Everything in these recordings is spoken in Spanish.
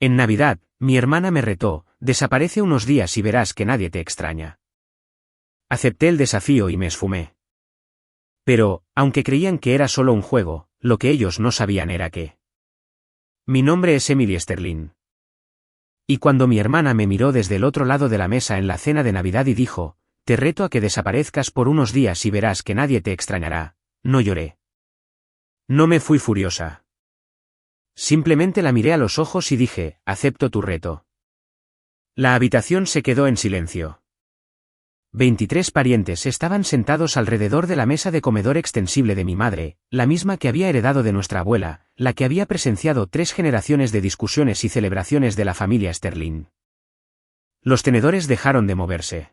En Navidad, mi hermana me retó, desaparece unos días y verás que nadie te extraña. Acepté el desafío y me esfumé. Pero, aunque creían que era solo un juego, lo que ellos no sabían era que mi nombre es Emily Sterling. Y cuando mi hermana me miró desde el otro lado de la mesa en la cena de Navidad y dijo, te reto a que desaparezcas por unos días y verás que nadie te extrañará, no lloré. No me fui furiosa. Simplemente la miré a los ojos y dije, acepto tu reto. La habitación se quedó en silencio. 23 parientes estaban sentados alrededor de la mesa de comedor extensible de mi madre, la misma que había heredado de nuestra abuela, la que había presenciado 3 generaciones de discusiones y celebraciones de la familia Sterling. Los tenedores dejaron de moverse.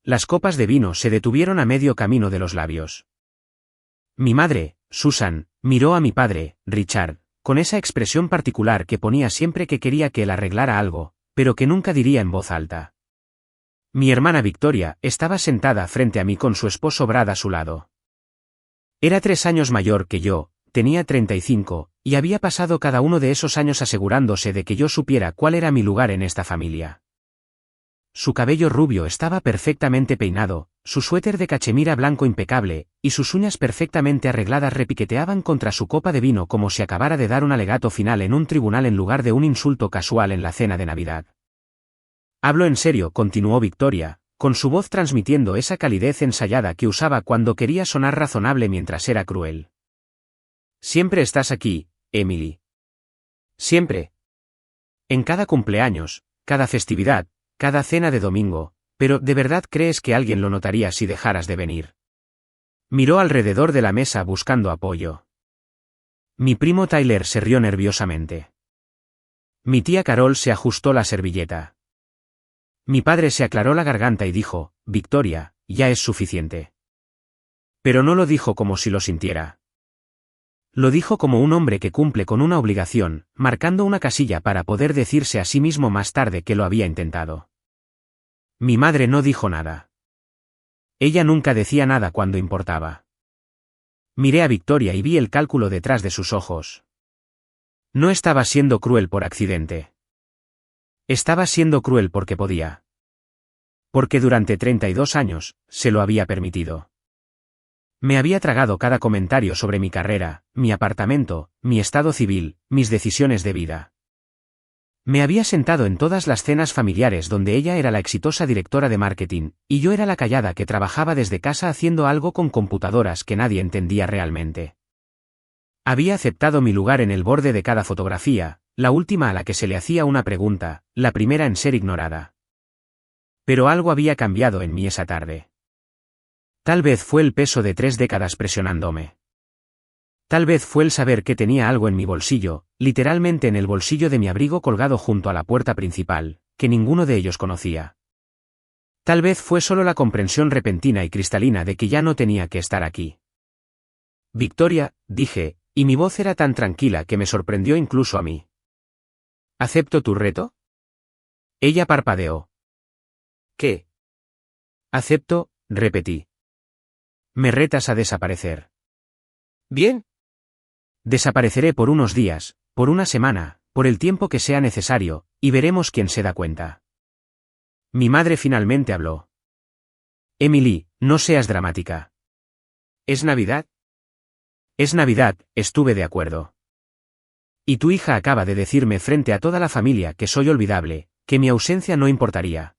Las copas de vino se detuvieron a medio camino de los labios. Mi madre, Susan, miró a mi padre, Richard, con esa expresión particular que ponía siempre que quería que él arreglara algo, pero que nunca diría en voz alta. Mi hermana Victoria estaba sentada frente a mí con su esposo Brad a su lado. Era 3 años mayor que yo, tenía 35, y había pasado cada uno de esos años asegurándose de que yo supiera cuál era mi lugar en esta familia. Su cabello rubio estaba perfectamente peinado, su suéter de cachemira blanco impecable, y sus uñas perfectamente arregladas repiqueteaban contra su copa de vino como si acabara de dar un alegato final en un tribunal en lugar de un insulto casual en la cena de Navidad. Hablo en serio, continuó Victoria, con su voz transmitiendo esa calidez ensayada que usaba cuando quería sonar razonable mientras era cruel. Siempre estás aquí, Emily. Siempre. En cada cumpleaños, cada festividad, cada cena de domingo, pero ¿de verdad crees que alguien lo notaría si dejaras de venir? Miró alrededor de la mesa buscando apoyo. Mi primo Tyler se rió nerviosamente. Mi tía Carol se ajustó la servilleta. Mi padre se aclaró la garganta y dijo, Victoria, ya es suficiente. Pero no lo dijo como si lo sintiera. Lo dijo como un hombre que cumple con una obligación, marcando una casilla para poder decirse a sí mismo más tarde que lo había intentado. Mi madre no dijo nada. Ella nunca decía nada cuando importaba. Miré a Victoria y vi el cálculo detrás de sus ojos. No estaba siendo cruel por accidente. Estaba siendo cruel porque podía. Porque durante 32 años, se lo había permitido. Me había tragado cada comentario sobre mi carrera, mi apartamento, mi estado civil, mis decisiones de vida. Me había sentado en todas las cenas familiares donde ella era la exitosa directora de marketing, y yo era la callada que trabajaba desde casa haciendo algo con computadoras que nadie entendía realmente. Había aceptado mi lugar en el borde de cada fotografía, la última a la que se le hacía una pregunta, la primera en ser ignorada. Pero algo había cambiado en mí esa tarde. Tal vez fue el peso de 3 décadas presionándome. Tal vez fue el saber que tenía algo en mi bolsillo, literalmente en el bolsillo de mi abrigo colgado junto a la puerta principal, que ninguno de ellos conocía. Tal vez fue solo la comprensión repentina y cristalina de que ya no tenía que estar aquí. Victoria, dije, y mi voz era tan tranquila que me sorprendió incluso a mí. ¿Acepto tu reto? Ella parpadeó. ¿Qué? Acepto, repetí. Me retas a desaparecer. Bien. Desapareceré por unos días, por una semana, por el tiempo que sea necesario, y veremos quién se da cuenta. Mi madre finalmente habló. Emily, no seas dramática. ¿Es Navidad? Es Navidad, estuve de acuerdo. Y tu hija acaba de decirme frente a toda la familia que soy olvidable, que mi ausencia no importaría.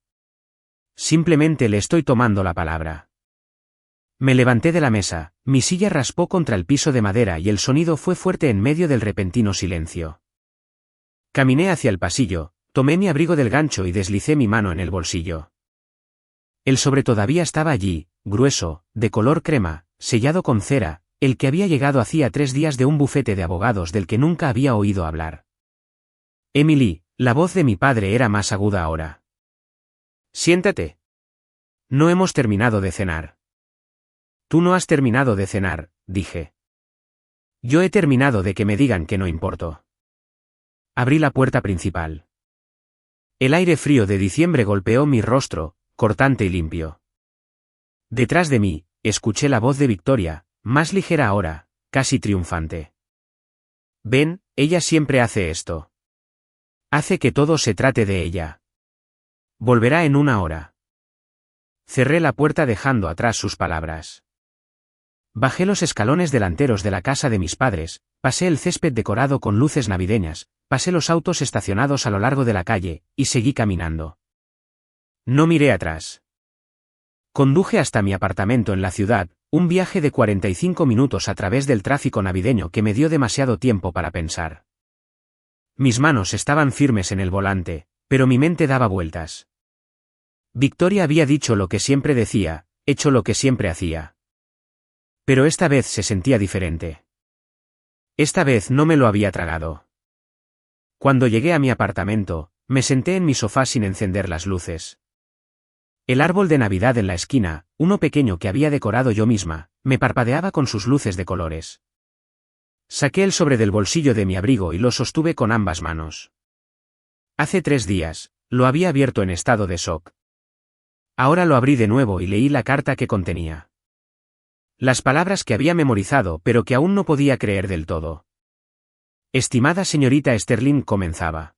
Simplemente le estoy tomando la palabra. Me levanté de la mesa, mi silla raspó contra el piso de madera y el sonido fue fuerte en medio del repentino silencio. Caminé hacia el pasillo, tomé mi abrigo del gancho y deslicé mi mano en el bolsillo. El sobre todavía estaba allí, grueso, de color crema, sellado con cera, el que había llegado hacía 3 días de un bufete de abogados del que nunca había oído hablar. Emily, la voz de mi padre era más aguda ahora. Siéntate. No hemos terminado de cenar. Tú no has terminado de cenar, dije. Yo he terminado de que me digan que no importo. Abrí la puerta principal. El aire frío de diciembre golpeó mi rostro, cortante y limpio. Detrás de mí, escuché la voz de Victoria, más ligera ahora, casi triunfante. Ven, ella siempre hace esto. Hace que todo se trate de ella. Volverá en 1 hora. Cerré la puerta dejando atrás sus palabras. Bajé los escalones delanteros de la casa de mis padres, pasé el césped decorado con luces navideñas, pasé los autos estacionados a lo largo de la calle, y seguí caminando. No miré atrás. Conduje hasta mi apartamento en la ciudad, un viaje de 45 minutos a través del tráfico navideño que me dio demasiado tiempo para pensar. Mis manos estaban firmes en el volante, pero mi mente daba vueltas. Victoria había dicho lo que siempre decía, hecho lo que siempre hacía. Pero esta vez se sentía diferente. Esta vez no me lo había tragado. Cuando llegué a mi apartamento, me senté en mi sofá sin encender las luces. El árbol de Navidad en la esquina, uno pequeño que había decorado yo misma, me parpadeaba con sus luces de colores. Saqué el sobre del bolsillo de mi abrigo y lo sostuve con ambas manos. Hace 3 días, lo había abierto en estado de shock. Ahora lo abrí de nuevo y leí la carta que contenía. Las palabras que había memorizado pero que aún no podía creer del todo. Estimada señorita Sterling, comenzaba.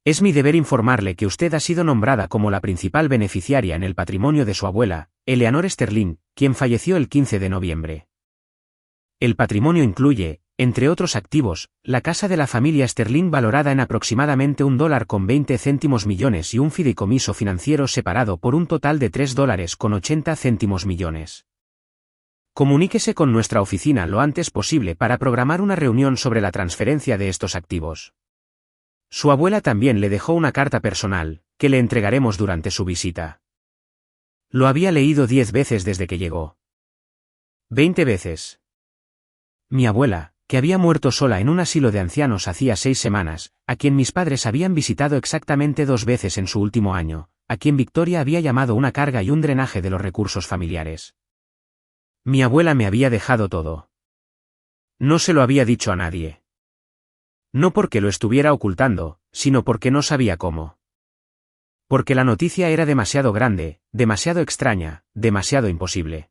Es mi deber informarle que usted ha sido nombrada como la principal beneficiaria en el patrimonio de su abuela, Eleanor Sterling, quien falleció el 15 de noviembre. El patrimonio incluye, entre otros activos, la casa de la familia Sterling valorada en aproximadamente $1.20 millones y un fideicomiso financiero separado por un total de $3.80 millones. Comuníquese con nuestra oficina lo antes posible para programar una reunión sobre la transferencia de estos activos. Su abuela también le dejó una carta personal, que le entregaremos durante su visita. Lo había leído 10 veces desde que llegó. 20 veces. Mi abuela, que había muerto sola en un asilo de ancianos hacía 6 semanas, a quien mis padres habían visitado exactamente 2 veces en su último año, a quien Victoria había llamado una carga y un drenaje de los recursos familiares. Mi abuela me había dejado todo. No se lo había dicho a nadie. No porque lo estuviera ocultando, sino porque no sabía cómo. Porque la noticia era demasiado grande, demasiado extraña, demasiado imposible.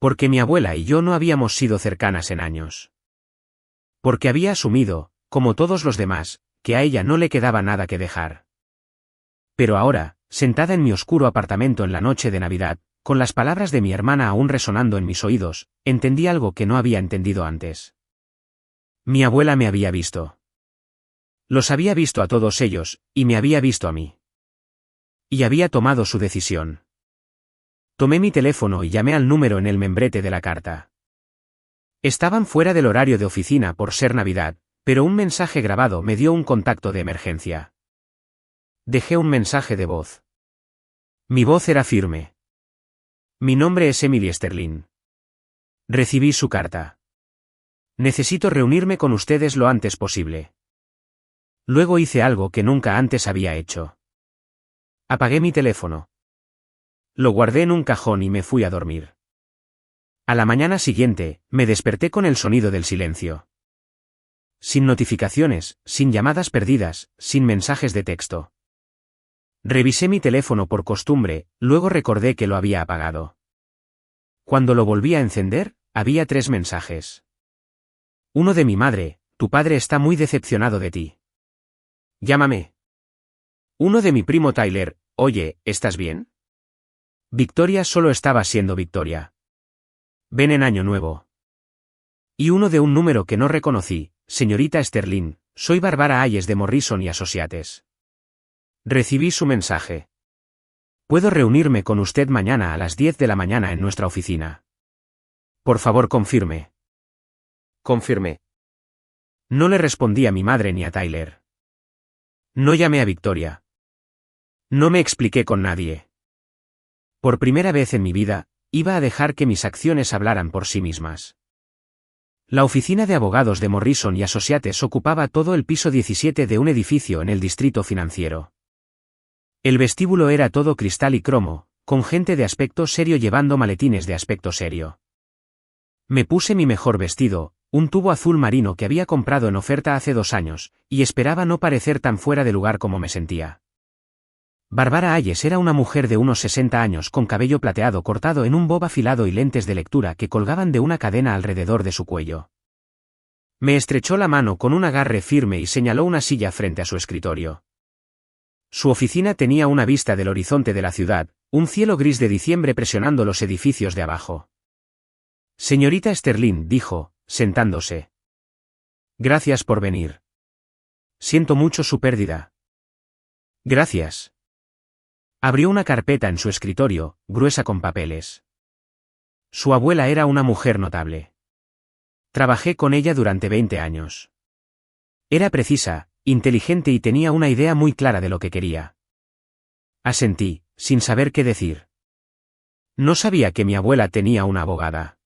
Porque mi abuela y yo no habíamos sido cercanas en años. Porque había asumido, como todos los demás, que a ella no le quedaba nada que dejar. Pero ahora, sentada en mi oscuro apartamento en la noche de Navidad, con las palabras de mi hermana aún resonando en mis oídos, entendí algo que no había entendido antes. Mi abuela me había visto. Los había visto a todos ellos, y me había visto a mí. Y había tomado su decisión. Tomé mi teléfono y llamé al número en el membrete de la carta. Estaban fuera del horario de oficina por ser Navidad, pero un mensaje grabado me dio un contacto de emergencia. Dejé un mensaje de voz. Mi voz era firme. Mi nombre es Emily Sterling. Recibí su carta. Necesito reunirme con ustedes lo antes posible. Luego hice algo que nunca antes había hecho. Apagué mi teléfono. Lo guardé en un cajón y me fui a dormir. A la mañana siguiente, me desperté con el sonido del silencio. Sin notificaciones, sin llamadas perdidas, sin mensajes de texto. Revisé mi teléfono por costumbre, luego recordé que lo había apagado. Cuando lo volví a encender, había 3 mensajes. Uno de mi madre: tu padre está muy decepcionado de ti. Llámame. Uno de mi primo Tyler: oye, ¿estás bien? Victoria solo estaba siendo Victoria. Ven en Año Nuevo. Y uno de un número que no reconocí: señorita Sterling, soy Barbara Hayes de Morrison y Associates. Recibí su mensaje. ¿Puedo reunirme con usted mañana a las 10 de la mañana en nuestra oficina? Por favor, confirme. Confirmé. No le respondí a mi madre ni a Tyler. No llamé a Victoria. No me expliqué con nadie. Por primera vez en mi vida, iba a dejar que mis acciones hablaran por sí mismas. La oficina de abogados de Morrison y Associates ocupaba todo el piso 17 de un edificio en el distrito financiero. El vestíbulo era todo cristal y cromo, con gente de aspecto serio llevando maletines de aspecto serio. Me puse mi mejor vestido, un tubo azul marino que había comprado en oferta hace 2 años, y esperaba no parecer tan fuera de lugar como me sentía. Barbara Hayes era una mujer de unos 60 años con cabello plateado cortado en un bob afilado y lentes de lectura que colgaban de una cadena alrededor de su cuello. Me estrechó la mano con un agarre firme y señaló una silla frente a su escritorio. Su oficina tenía una vista del horizonte de la ciudad, un cielo gris de diciembre presionando los edificios de abajo. Señorita Sterling, dijo, sentándose. Gracias por venir. Siento mucho su pérdida. Gracias. Abrió una carpeta en su escritorio, gruesa con papeles. Su abuela era una mujer notable. Trabajé con ella durante 20 años. Era precisa, inteligente y tenía una idea muy clara de lo que quería. Asentí, sin saber qué decir. No sabía que mi abuela tenía una abogada.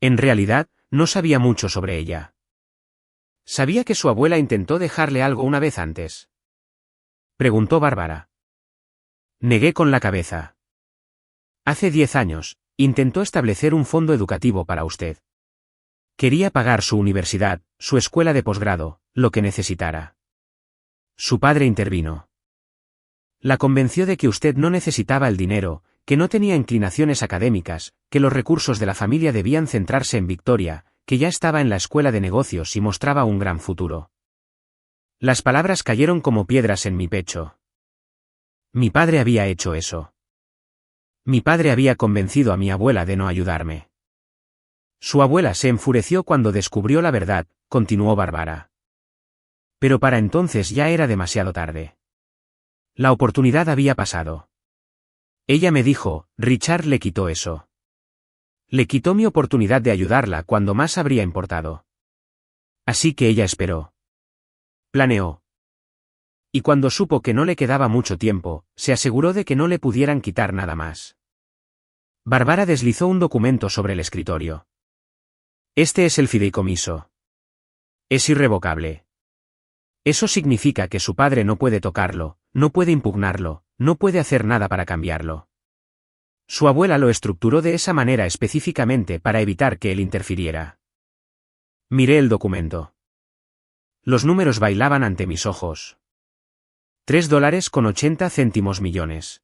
En realidad, no sabía mucho sobre ella. ¿Sabía que su abuela intentó dejarle algo una vez antes? Preguntó Bárbara. Negué con la cabeza. Hace 10 años, intentó establecer un fondo educativo para usted. Quería pagar su universidad, su escuela de posgrado, lo que necesitara. Su padre intervino. La convenció de que usted no necesitaba el dinero, que no tenía inclinaciones académicas, que los recursos de la familia debían centrarse en Victoria, que ya estaba en la escuela de negocios y mostraba un gran futuro. Las palabras cayeron como piedras en mi pecho. Mi padre había hecho eso. Mi padre había convencido a mi abuela de no ayudarme. Su abuela se enfureció cuando descubrió la verdad, continuó Bárbara. Pero para entonces ya era demasiado tarde. La oportunidad había pasado. Ella me dijo, Richard le quitó eso. Le quitó mi oportunidad de ayudarla cuando más habría importado. Así que ella esperó. Planeó. Y cuando supo que no le quedaba mucho tiempo, se aseguró de que no le pudieran quitar nada más. Bárbara deslizó un documento sobre el escritorio. Este es el fideicomiso. Es irrevocable. Eso significa que su padre no puede tocarlo, no puede impugnarlo, no puede hacer nada para cambiarlo. Su abuela lo estructuró de esa manera específicamente para evitar que él interfiriera. Miré el documento. Los números bailaban ante mis ojos. $3.80 millones.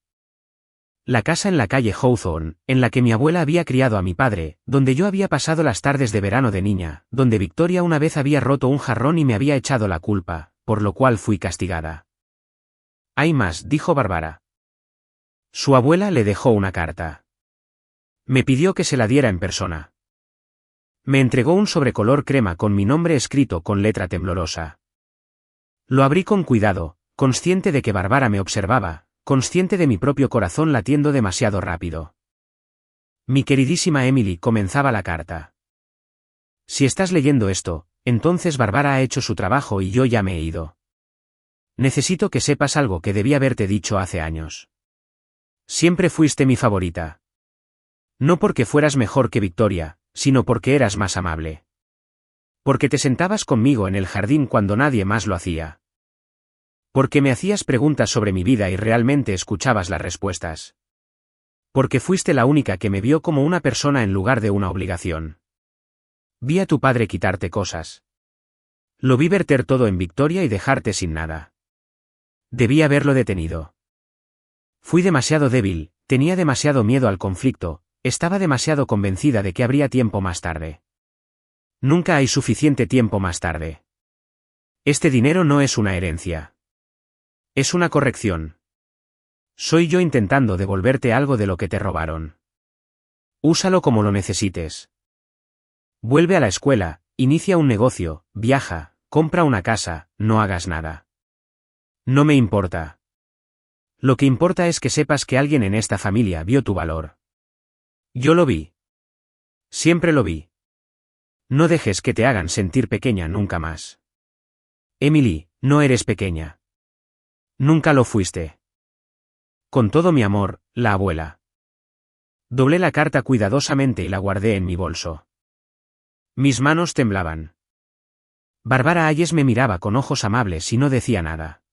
La casa en la calle Hawthorne, en la que mi abuela había criado a mi padre, donde yo había pasado las tardes de verano de niña, donde Victoria una vez había roto un jarrón y me había echado la culpa, por lo cual fui castigada. Hay más, dijo Bárbara. Su abuela le dejó una carta. Me pidió que se la diera en persona. Me entregó un sobre color crema con mi nombre escrito con letra temblorosa. Lo abrí con cuidado, consciente de que Bárbara me observaba, consciente de mi propio corazón latiendo demasiado rápido. Mi queridísima Emily, comenzaba la carta. Si estás leyendo esto, entonces Bárbara ha hecho su trabajo y yo ya me he ido. Necesito que sepas algo que debí haberte dicho hace años. Siempre fuiste mi favorita. No porque fueras mejor que Victoria, sino porque eras más amable. Porque te sentabas conmigo en el jardín cuando nadie más lo hacía. Porque me hacías preguntas sobre mi vida y realmente escuchabas las respuestas. Porque fuiste la única que me vio como una persona en lugar de una obligación. Vi a tu padre quitarte cosas. Lo vi verter todo en Victoria y dejarte sin nada. Debí haberlo detenido. Fui demasiado débil, tenía demasiado miedo al conflicto, estaba demasiado convencida de que habría tiempo más tarde. Nunca hay suficiente tiempo más tarde. Este dinero no es una herencia. Es una corrección. Soy yo intentando devolverte algo de lo que te robaron. Úsalo como lo necesites. Vuelve a la escuela, inicia un negocio, viaja, compra una casa, no hagas nada. No me importa. Lo que importa es que sepas que alguien en esta familia vio tu valor. Yo lo vi. Siempre lo vi. No dejes que te hagan sentir pequeña nunca más. Emily, no eres pequeña. Nunca lo fuiste. Con todo mi amor, la abuela. Doblé la carta cuidadosamente y la guardé en mi bolso. Mis manos temblaban. Bárbara Hayes me miraba con ojos amables y no decía nada.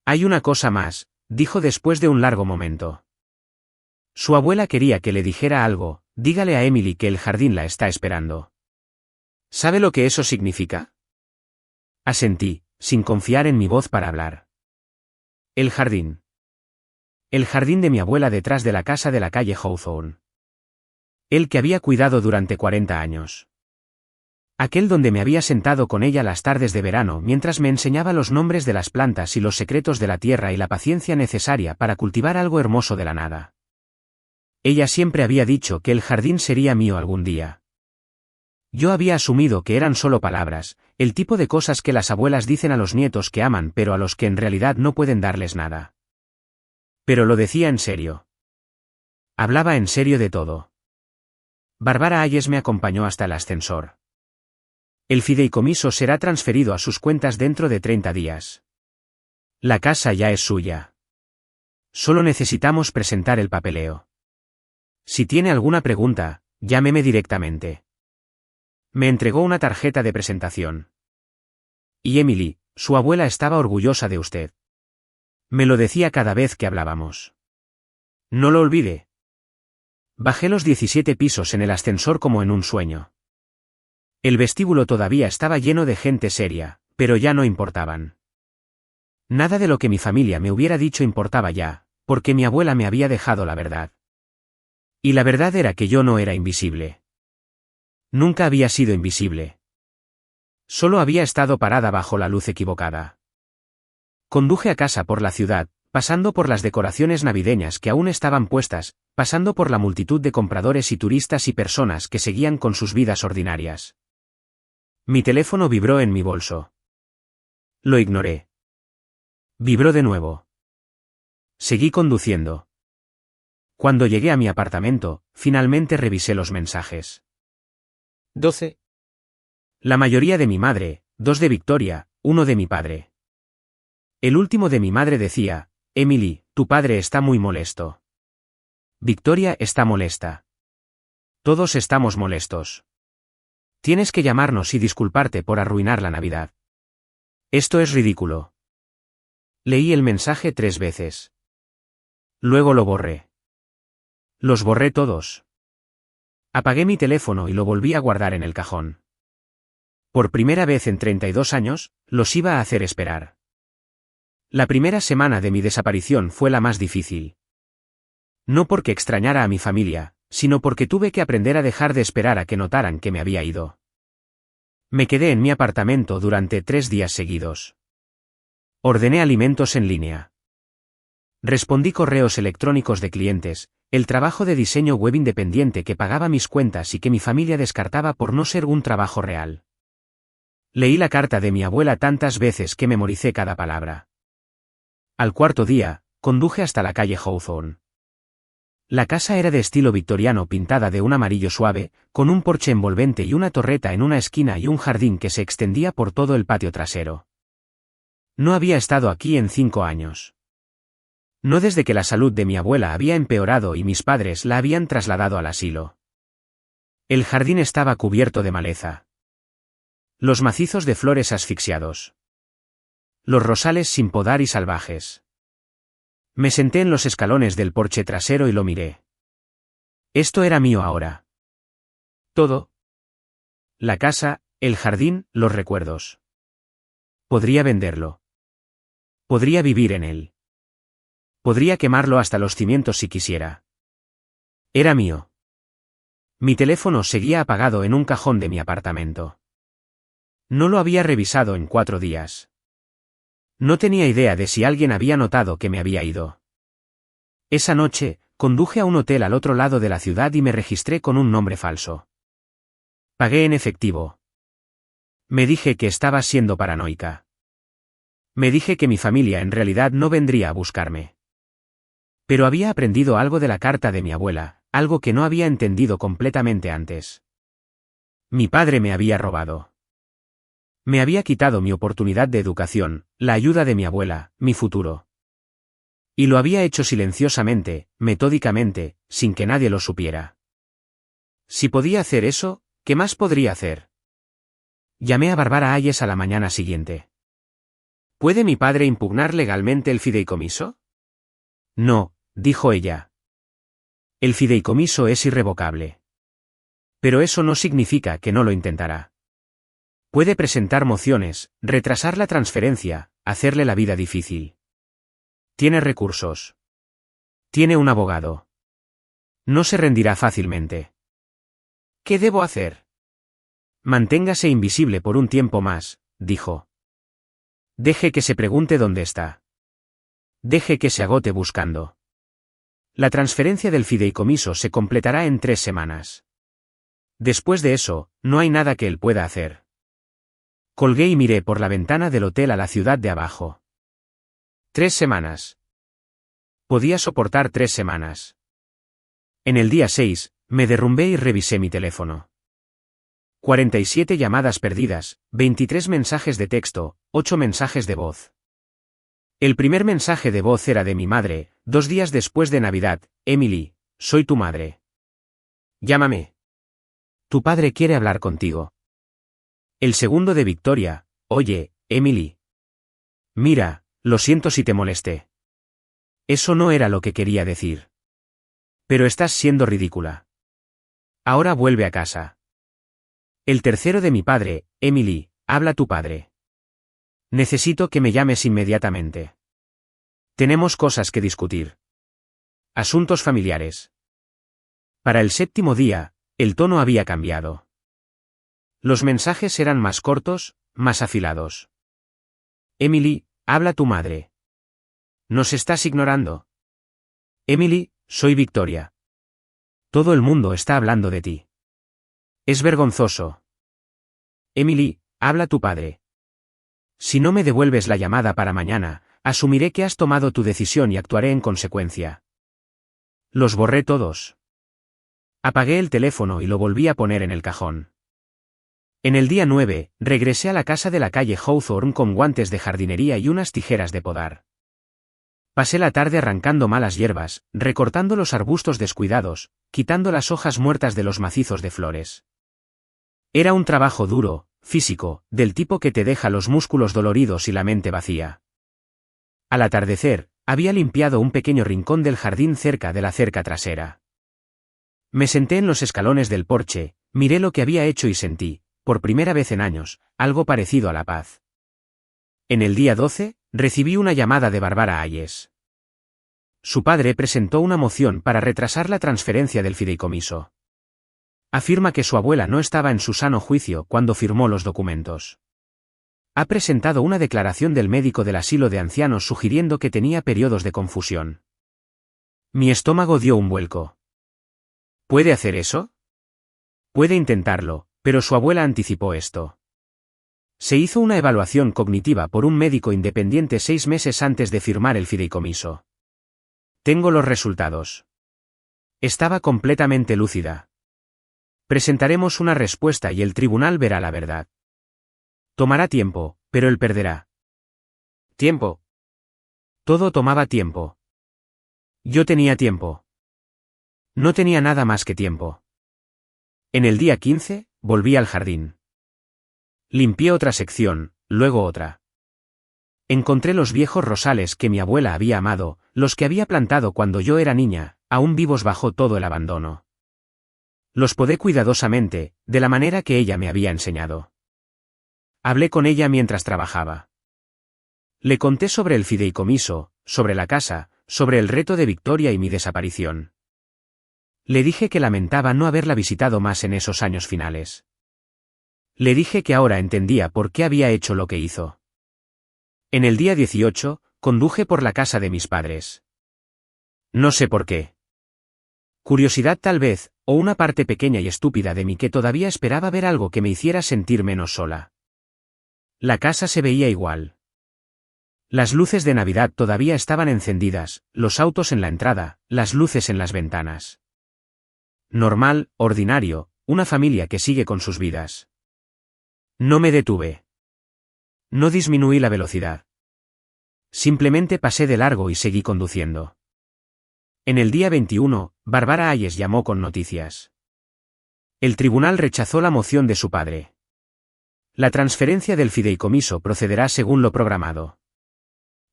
Hay una cosa más, dijo después de un largo momento. Su abuela quería que le dijera algo, dígale a Emily que el jardín la está esperando. ¿Sabe lo que eso significa? Asentí, sin confiar en mi voz para hablar. El jardín. El jardín de mi abuela detrás de la casa de la calle Hawthorne. El que había cuidado durante 40 años. Aquel donde me había sentado con ella las tardes de verano mientras me enseñaba los nombres de las plantas y los secretos de la tierra y la paciencia necesaria para cultivar algo hermoso de la nada. Ella siempre había dicho que el jardín sería mío algún día. Yo había asumido que eran solo palabras, el tipo de cosas que las abuelas dicen a los nietos que aman pero a los que en realidad no pueden darles nada. Pero lo decía en serio. Hablaba en serio de todo. Bárbara Hayes me acompañó hasta el ascensor. El fideicomiso será transferido a sus cuentas dentro de 30 días. La casa ya es suya. Solo necesitamos presentar el papeleo. Si tiene alguna pregunta, llámeme directamente. Me entregó una tarjeta de presentación. Y Emily, su abuela estaba orgullosa de usted. Me lo decía cada vez que hablábamos. No lo olvide. Bajé los 17 pisos en el ascensor como en un sueño. El vestíbulo todavía estaba lleno de gente seria, pero ya no importaban. Nada de lo que mi familia me hubiera dicho importaba ya, porque mi abuela me había dejado la verdad. Y la verdad era que yo no era invisible. Nunca había sido invisible. Solo había estado parada bajo la luz equivocada. Conduje a casa por la ciudad, pasando por las decoraciones navideñas que aún estaban puestas, pasando por la multitud de compradores y turistas y personas que seguían con sus vidas ordinarias. Mi teléfono vibró en mi bolso. Lo ignoré. Vibró de nuevo. Seguí conduciendo. Cuando llegué a mi apartamento, finalmente revisé los mensajes. 12. La mayoría de mi madre, 2 de Victoria, 1 de mi padre. El último de mi madre decía: Emily, tu padre está muy molesto. Victoria está molesta. Todos estamos molestos. Tienes que llamarnos y disculparte por arruinar la Navidad. Esto es ridículo. Leí el mensaje 3 veces. Luego lo borré. Los borré todos. Apagué mi teléfono y lo volví a guardar en el cajón. Por primera vez en 32 años, los iba a hacer esperar. La primera semana de mi desaparición fue la más difícil. No porque extrañara a mi familia, sino porque tuve que aprender a dejar de esperar a que notaran que me había ido. Me quedé en mi apartamento durante 3 días seguidos. Ordené alimentos en línea. Respondí correos electrónicos de clientes, el trabajo de diseño web independiente que pagaba mis cuentas y que mi familia descartaba por no ser un trabajo real. Leí la carta de mi abuela tantas veces que memoricé cada palabra. Al cuarto día, conduje hasta la calle Hawthorne. La casa era de estilo victoriano pintada de un amarillo suave, con un porche envolvente y una torreta en una esquina y un jardín que se extendía por todo el patio trasero. No había estado aquí en 5 años. No desde que la salud de mi abuela había empeorado y mis padres la habían trasladado al asilo. El jardín estaba cubierto de maleza. Los macizos de flores asfixiados. Los rosales sin podar y salvajes. Me senté en los escalones del porche trasero y lo miré. Esto era mío ahora. Todo. La casa, el jardín, los recuerdos. Podría venderlo. Podría vivir en él. Podría quemarlo hasta los cimientos si quisiera. Era mío. Mi teléfono seguía apagado en un cajón de mi apartamento. No lo había revisado en 4 días. No tenía idea de si alguien había notado que me había ido. Esa noche, conduje a un hotel al otro lado de la ciudad y me registré con un nombre falso. Pagué en efectivo. Me dije que estaba siendo paranoica. Me dije que mi familia en realidad no vendría a buscarme. Pero había aprendido algo de la carta de mi abuela, algo que no había entendido completamente antes. Mi padre me había robado. Me había quitado mi oportunidad de educación, la ayuda de mi abuela, mi futuro. Y lo había hecho silenciosamente, metódicamente, sin que nadie lo supiera. Si podía hacer eso, ¿qué más podría hacer? Llamé a Bárbara Hayes a la mañana siguiente. ¿Puede mi padre impugnar legalmente el fideicomiso? No, dijo ella. El fideicomiso es irrevocable. Pero eso no significa que no lo intentará. Puede presentar mociones, retrasar la transferencia, hacerle la vida difícil. Tiene recursos. Tiene un abogado. No se rendirá fácilmente. ¿Qué debo hacer? Manténgase invisible por un tiempo más, dijo. Deje que se pregunte dónde está. Deje que se agote buscando. La transferencia del fideicomiso se completará en 3 semanas. Después de eso, no hay nada que él pueda hacer. Colgué y miré por la ventana del hotel a la ciudad de abajo. 3 semanas. Podía soportar 3 semanas. En el día 6, me derrumbé y revisé mi teléfono. 47 llamadas perdidas, 23 mensajes de texto, 8 mensajes de voz. El primer mensaje de voz era de mi madre, 2 días después de Navidad. Emily, soy tu madre. Llámame. Tu padre quiere hablar contigo. El segundo de Victoria, oye, Emily. Mira, lo siento si te molesté. Eso no era lo que quería decir. Pero estás siendo ridícula. Ahora vuelve a casa. El tercero de mi padre, Emily, habla tu padre. Necesito que me llames inmediatamente. Tenemos cosas que discutir. Asuntos familiares. Para el séptimo día, el tono había cambiado. Los mensajes eran más cortos, más afilados. Emily, habla tu madre. ¿Nos estás ignorando? Emily, soy Victoria. Todo el mundo está hablando de ti. Es vergonzoso. Emily, habla tu padre. Si no me devuelves la llamada para mañana, asumiré que has tomado tu decisión y actuaré en consecuencia. Los borré todos. Apagué el teléfono y lo volví a poner en el cajón. En el día 9, regresé a la casa de la calle Hawthorne con guantes de jardinería y unas tijeras de podar. Pasé la tarde arrancando malas hierbas, recortando los arbustos descuidados, quitando las hojas muertas de los macizos de flores. Era un trabajo duro, físico, del tipo que te deja los músculos doloridos y la mente vacía. Al atardecer, había limpiado un pequeño rincón del jardín cerca de la cerca trasera. Me senté en los escalones del porche, miré lo que había hecho y sentí, por primera vez en años, algo parecido a la paz. En el día 12, recibí una llamada de Barbara Hayes. Su padre presentó una moción para retrasar la transferencia del fideicomiso. Afirma que su abuela no estaba en su sano juicio cuando firmó los documentos. Ha presentado una declaración del médico del asilo de ancianos sugiriendo que tenía periodos de confusión. Mi estómago dio un vuelco. ¿Puede hacer eso? Puede intentarlo, pero su abuela anticipó esto. Se hizo una evaluación cognitiva por un médico independiente 6 meses antes de firmar el fideicomiso. Tengo los resultados. Estaba completamente lúcida. Presentaremos una respuesta y el tribunal verá la verdad. Tomará tiempo, pero él perderá. ¿Tiempo? Todo tomaba tiempo. Yo tenía tiempo. No tenía nada más que tiempo. En el día 15, volví al jardín. Limpié otra sección, luego otra. Encontré los viejos rosales que mi abuela había amado, los que había plantado cuando yo era niña, aún vivos bajo todo el abandono. Los podé cuidadosamente, de la manera que ella me había enseñado. Hablé con ella mientras trabajaba. Le conté sobre el fideicomiso, sobre la casa, sobre el reto de Victoria y mi desaparición. Le dije que lamentaba no haberla visitado más en esos años finales. Le dije que ahora entendía por qué había hecho lo que hizo. En el día 18, conduje por la casa de mis padres. No sé por qué. Curiosidad tal vez, o una parte pequeña y estúpida de mí que todavía esperaba ver algo que me hiciera sentir menos sola. La casa se veía igual. Las luces de Navidad todavía estaban encendidas, los autos en la entrada, las luces en las ventanas. Normal, ordinario, una familia que sigue con sus vidas. No me detuve. No disminuí la velocidad. Simplemente pasé de largo y seguí conduciendo. En el día 21, Barbara Hayes llamó con noticias. El tribunal rechazó la moción de su padre. La transferencia del fideicomiso procederá según lo programado.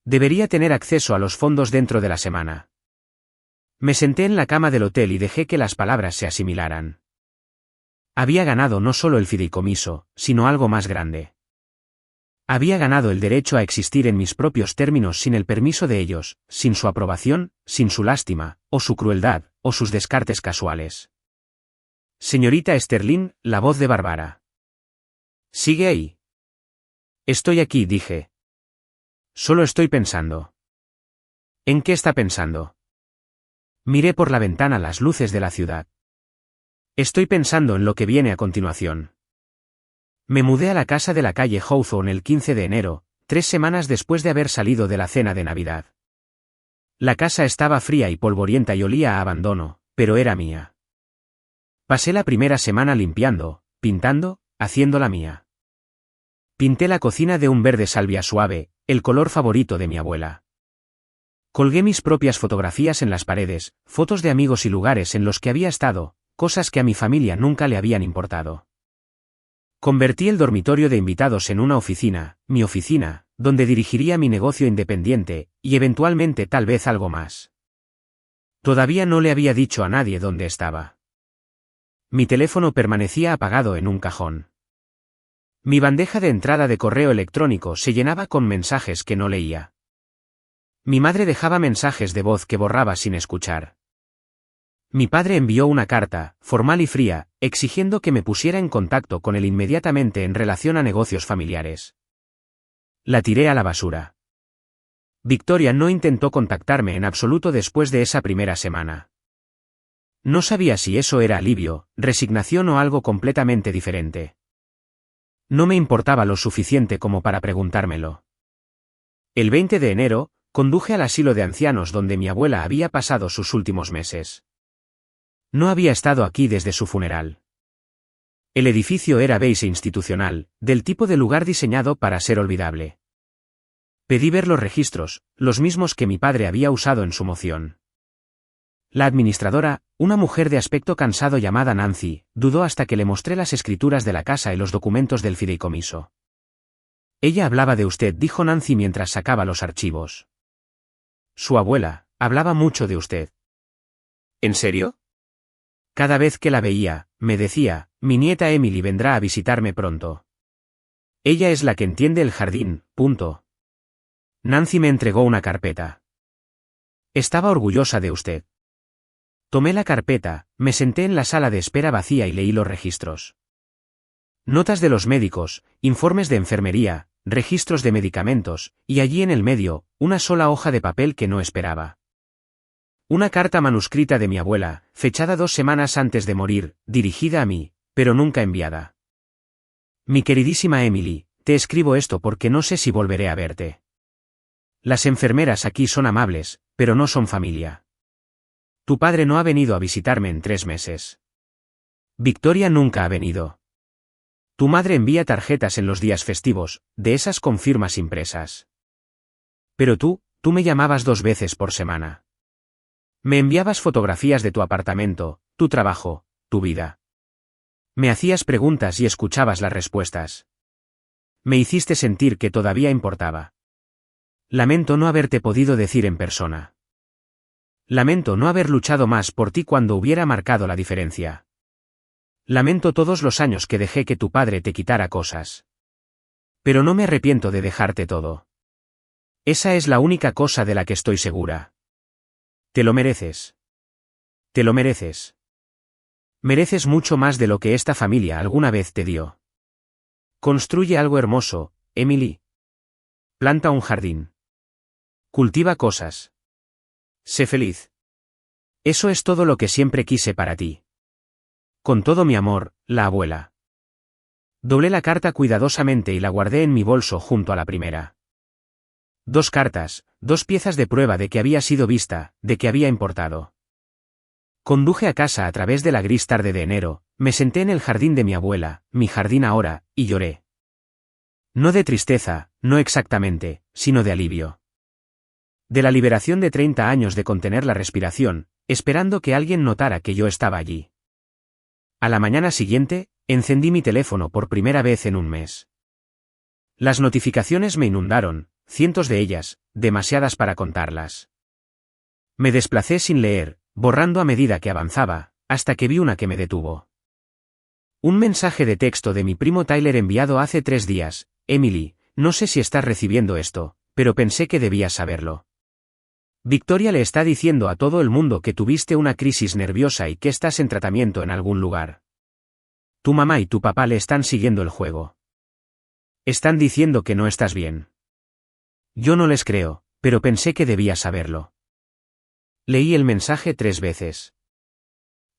Debería tener acceso a los fondos dentro de la semana. Me senté en la cama del hotel y dejé que las palabras se asimilaran. Había ganado no solo el fideicomiso, sino algo más grande. Había ganado el derecho a existir en mis propios términos sin el permiso de ellos, sin su aprobación, sin su lástima, o su crueldad, o sus descartes casuales. Señorita Sterling, la voz de Barbara. ¿Sigue ahí? Estoy aquí, dije. Solo estoy pensando. ¿En qué está pensando? Miré por la ventana las luces de la ciudad. Estoy pensando en lo que viene a continuación. Me mudé a la casa de la calle Hawthorne el 15 de enero, 3 semanas después de haber salido de la cena de Navidad. La casa estaba fría y polvorienta y olía a abandono, pero era mía. Pasé la primera semana limpiando, pintando, haciéndola mía. Pinté la cocina de un verde salvia suave, el color favorito de mi abuela. Colgué mis propias fotografías en las paredes, fotos de amigos y lugares en los que había estado, cosas que a mi familia nunca le habían importado. Convertí el dormitorio de invitados en una oficina, mi oficina, donde dirigiría mi negocio independiente, y eventualmente tal vez algo más. Todavía no le había dicho a nadie dónde estaba. Mi teléfono permanecía apagado en un cajón. Mi bandeja de entrada de correo electrónico se llenaba con mensajes que no leía. Mi madre dejaba mensajes de voz que borraba sin escuchar. Mi padre envió una carta, formal y fría, exigiendo que me pusiera en contacto con él inmediatamente en relación a negocios familiares. La tiré a la basura. Victoria no intentó contactarme en absoluto después de esa primera semana. No sabía si eso era alivio, resignación o algo completamente diferente. No me importaba lo suficiente como para preguntármelo. El 20 de enero, conduje al asilo de ancianos donde mi abuela había pasado sus últimos meses. No había estado aquí desde su funeral. El edificio era beige e institucional, del tipo de lugar diseñado para ser olvidable. Pedí ver los registros, los mismos que mi padre había usado en su moción. La administradora, una mujer de aspecto cansado llamada Nancy, dudó hasta que le mostré las escrituras de la casa y los documentos del fideicomiso. Ella hablaba de usted, dijo Nancy mientras sacaba los archivos. Su abuela, hablaba mucho de usted. ¿En serio? Cada vez que la veía, me decía, mi nieta Emily vendrá a visitarme pronto. Ella es la que entiende el jardín, punto. Nancy me entregó una carpeta. Estaba orgullosa de usted. Tomé la carpeta, me senté en la sala de espera vacía y leí los registros. Notas de los médicos, informes de enfermería, registros de medicamentos, y allí en el medio, una sola hoja de papel que no esperaba. Una carta manuscrita de mi abuela, fechada 2 semanas antes de morir, dirigida a mí, pero nunca enviada. Mi queridísima Emily, te escribo esto porque no sé si volveré a verte. Las enfermeras aquí son amables, pero no son familia. Tu padre no ha venido a visitarme en 3 meses. Victoria nunca ha venido. Tu madre envía tarjetas en los días festivos, de esas con firmas impresas. Pero tú me llamabas 2 veces por semana. Me enviabas fotografías de tu apartamento, tu trabajo, tu vida. Me hacías preguntas y escuchabas las respuestas. Me hiciste sentir que todavía importaba. Lamento no haberte podido decir en persona. Lamento no haber luchado más por ti cuando hubiera marcado la diferencia. Lamento todos los años que dejé que tu padre te quitara cosas. Pero no me arrepiento de dejarte todo. Esa es la única cosa de la que estoy segura. Te lo mereces. Te lo mereces. Mereces mucho más de lo que esta familia alguna vez te dio. Construye algo hermoso, Emily. Planta un jardín. Cultiva cosas. Sé feliz. Eso es todo lo que siempre quise para ti. Con todo mi amor, la abuela. Doblé la carta cuidadosamente y la guardé en mi bolso junto a la primera. 2 cartas, 2 piezas de prueba de que había sido vista, de que había importado. Conduje a casa a través de la gris tarde de enero, me senté en el jardín de mi abuela, mi jardín ahora, y lloré. No de tristeza, no exactamente, sino de alivio. De la liberación de 30 años de contener la respiración, esperando que alguien notara que yo estaba allí. A la mañana siguiente, encendí mi teléfono por primera vez en un mes. Las notificaciones me inundaron, cientos de ellas, demasiadas para contarlas. Me desplacé sin leer, borrando a medida que avanzaba, hasta que vi una que me detuvo. Un mensaje de texto de mi primo Tyler enviado hace 3 días, Emily, no sé si estás recibiendo esto, pero pensé que debías saberlo. Victoria le está diciendo a todo el mundo que tuviste una crisis nerviosa y que estás en tratamiento en algún lugar. Tu mamá y tu papá le están siguiendo el juego. Están diciendo que no estás bien. Yo no les creo, pero pensé que debía saberlo. Leí el mensaje 3 veces.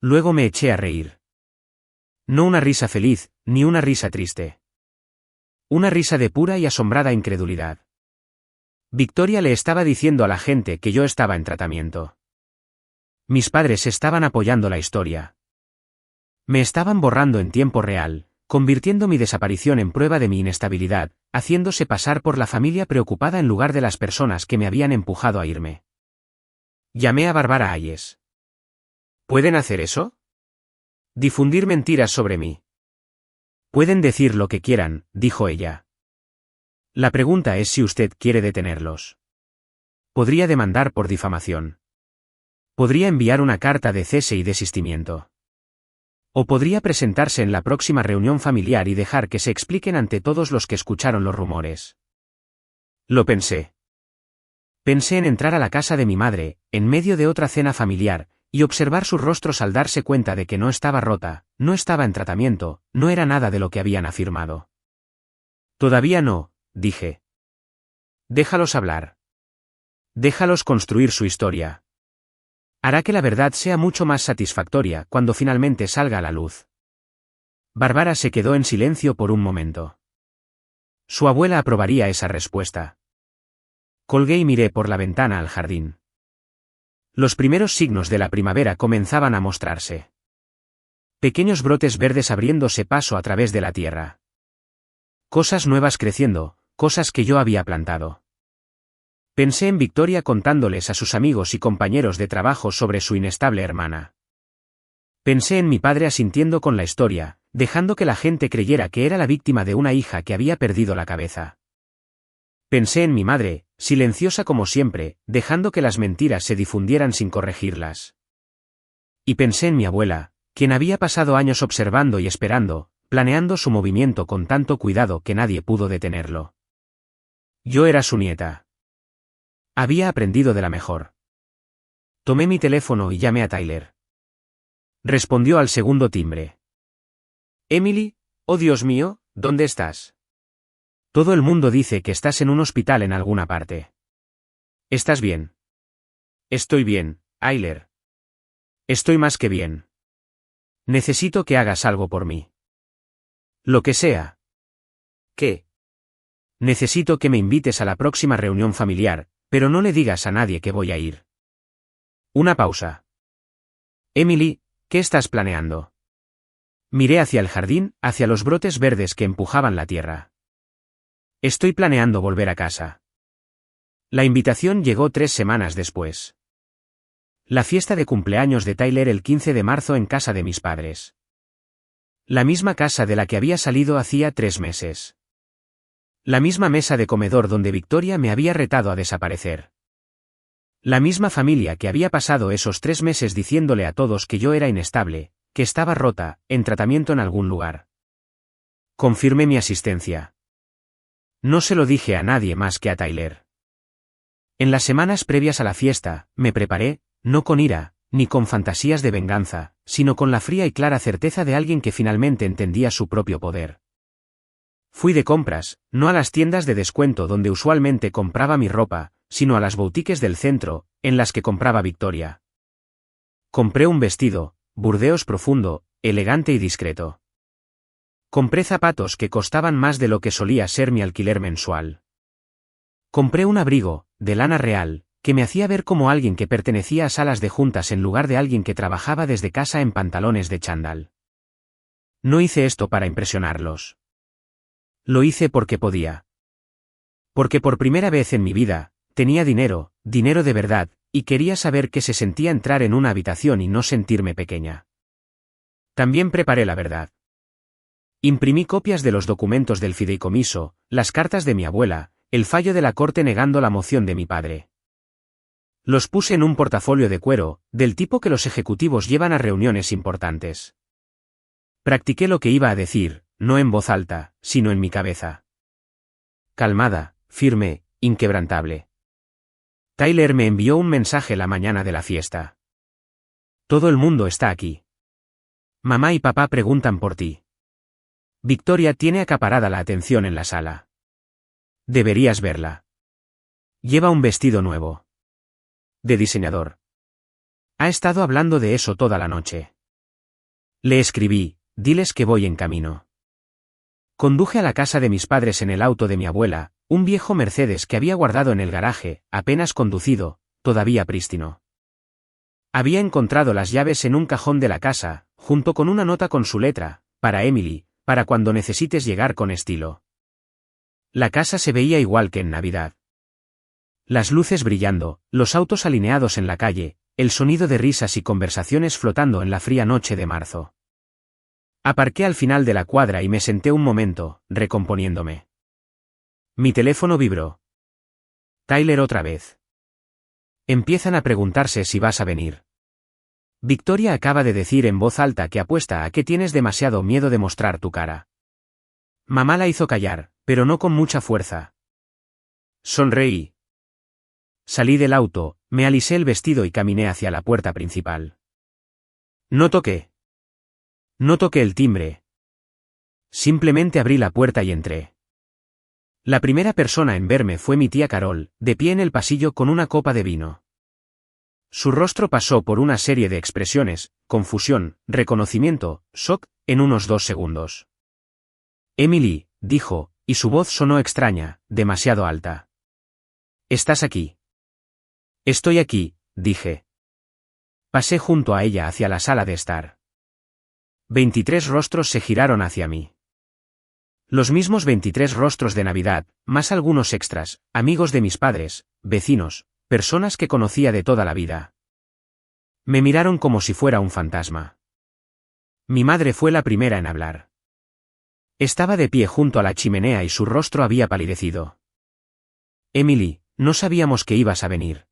Luego me eché a reír. No una risa feliz, ni una risa triste. Una risa de pura y asombrada incredulidad. Victoria le estaba diciendo a la gente que yo estaba en tratamiento. Mis padres estaban apoyando la historia. Me estaban borrando en tiempo real, convirtiendo mi desaparición en prueba de mi inestabilidad, haciéndose pasar por la familia preocupada en lugar de las personas que me habían empujado a irme. Llamé a Bárbara Hayes. ¿Pueden hacer eso? Difundir mentiras sobre mí. Pueden decir lo que quieran, dijo ella. La pregunta es si usted quiere detenerlos. Podría demandar por difamación. Podría enviar una carta de cese y desistimiento. O podría presentarse en la próxima reunión familiar y dejar que se expliquen ante todos los que escucharon los rumores. Lo pensé. Pensé en entrar a la casa de mi madre, en medio de otra cena familiar, y observar sus rostros al darse cuenta de que no estaba rota, no estaba en tratamiento, no era nada de lo que habían afirmado. Todavía no, dije. Déjalos hablar. Déjalos construir su historia. Hará que la verdad sea mucho más satisfactoria cuando finalmente salga a la luz. Bárbara se quedó en silencio por un momento. Su abuela aprobaría esa respuesta. Colgué y miré por la ventana al jardín. Los primeros signos de la primavera comenzaban a mostrarse. Pequeños brotes verdes abriéndose paso a través de la tierra. Cosas nuevas creciendo, cosas que yo había plantado. Pensé en Victoria contándoles a sus amigos y compañeros de trabajo sobre su inestable hermana. Pensé en mi padre asintiendo con la historia, dejando que la gente creyera que era la víctima de una hija que había perdido la cabeza. Pensé en mi madre, silenciosa como siempre, dejando que las mentiras se difundieran sin corregirlas. Y pensé en mi abuela, quien había pasado años observando y esperando, planeando su movimiento con tanto cuidado que nadie pudo detenerlo. Yo era su nieta. Había aprendido de la mejor. Tomé mi teléfono y llamé a Tyler. Respondió al segundo timbre. Emily, oh Dios mío, ¿dónde estás? Todo el mundo dice que estás en un hospital en alguna parte. ¿Estás bien? Estoy bien, Tyler. Estoy más que bien. Necesito que hagas algo por mí. Lo que sea. ¿Qué? Necesito que me invites a la próxima reunión familiar, pero no le digas a nadie que voy a ir. Una pausa. Emily, ¿qué estás planeando? Miré hacia el jardín, hacia los brotes verdes que empujaban la tierra. Estoy planeando volver a casa. La invitación llegó 3 semanas después. La fiesta de cumpleaños de Tyler el 15 de marzo en casa de mis padres. La misma casa de la que había salido hacía 3 meses. La misma mesa de comedor donde Victoria me había retado a desaparecer. La misma familia que había pasado esos 3 meses diciéndole a todos que yo era inestable, que estaba rota, en tratamiento en algún lugar. Confirmé mi asistencia. No se lo dije a nadie más que a Tyler. En las semanas previas a la fiesta, me preparé, no con ira, ni con fantasías de venganza, sino con la fría y clara certeza de alguien que finalmente entendía su propio poder. Fui de compras, no a las tiendas de descuento donde usualmente compraba mi ropa, sino a las boutiques del centro, en las que compraba Victoria. Compré un vestido, burdeos profundo, elegante y discreto. Compré zapatos que costaban más de lo que solía ser mi alquiler mensual. Compré un abrigo, de lana real, que me hacía ver como alguien que pertenecía a salas de juntas en lugar de alguien que trabajaba desde casa en pantalones de chándal. No hice esto para impresionarlos. Lo hice porque podía. Porque por primera vez en mi vida, tenía dinero, dinero de verdad, y quería saber qué se sentía entrar en una habitación y no sentirme pequeña. También preparé la verdad. Imprimí copias de los documentos del fideicomiso, las cartas de mi abuela, el fallo de la corte negando la moción de mi padre. Los puse en un portafolio de cuero, del tipo que los ejecutivos llevan a reuniones importantes. Practiqué lo que iba a decir, no en voz alta, sino en mi cabeza. Calmada, firme, inquebrantable. Tyler me envió un mensaje la mañana de la fiesta. Todo el mundo está aquí. Mamá y papá preguntan por ti. Victoria tiene acaparada la atención en la sala. Deberías verla. Lleva un vestido nuevo. De diseñador. Ha estado hablando de eso toda la noche. Le escribí, diles que voy en camino. Conduje a la casa de mis padres en el auto de mi abuela, un viejo Mercedes que había guardado en el garaje, apenas conducido, todavía prístino. Había encontrado las llaves en un cajón de la casa, junto con una nota con su letra, para Emily, para cuando necesites llegar con estilo. La casa se veía igual que en Navidad. Las luces brillando, los autos alineados en la calle, el sonido de risas y conversaciones flotando en la fría noche de marzo. Aparqué al final de la cuadra y me senté un momento, recomponiéndome. Mi teléfono vibró. Tyler otra vez. Empiezan a preguntarse si vas a venir. Victoria acaba de decir en voz alta que apuesta a que tienes demasiado miedo de mostrar tu cara. Mamá la hizo callar, pero no con mucha fuerza. Sonreí. Salí del auto, me alisé el vestido y caminé hacia la puerta principal. No toqué. No toqué el timbre. Simplemente abrí la puerta y entré. La primera persona en verme fue mi tía Carol, de pie en el pasillo con una copa de vino. Su rostro pasó por una serie de expresiones, confusión, reconocimiento, shock, en unos 2 segundos. Emily, dijo, y su voz sonó extraña, demasiado alta. ¿Estás aquí? Estoy aquí, dije. Pasé junto a ella hacia la sala de estar. 23 rostros se giraron hacia mí. Los mismos 23 rostros de Navidad, más algunos extras, amigos de mis padres, vecinos, personas que conocía de toda la vida. Me miraron como si fuera un fantasma. Mi madre fue la primera en hablar. Estaba de pie junto a la chimenea y su rostro había palidecido. Emily, no sabíamos que ibas a venir.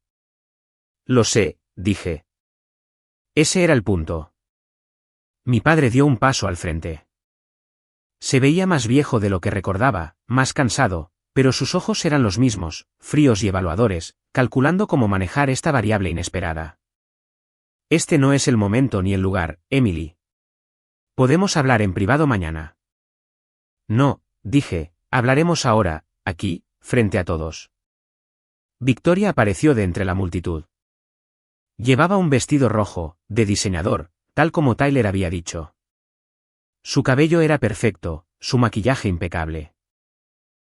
Lo sé, dije. Ese era el punto. Mi padre dio un paso al frente. Se veía más viejo de lo que recordaba, más cansado, pero sus ojos eran los mismos, fríos y evaluadores, calculando cómo manejar esta variable inesperada. Este no es el momento ni el lugar, Emily. Podemos hablar en privado mañana. No, dije, hablaremos ahora, aquí, frente a todos. Victoria apareció de entre la multitud. Llevaba un vestido rojo, de diseñador, tal como Tyler había dicho. Su cabello era perfecto, su maquillaje impecable.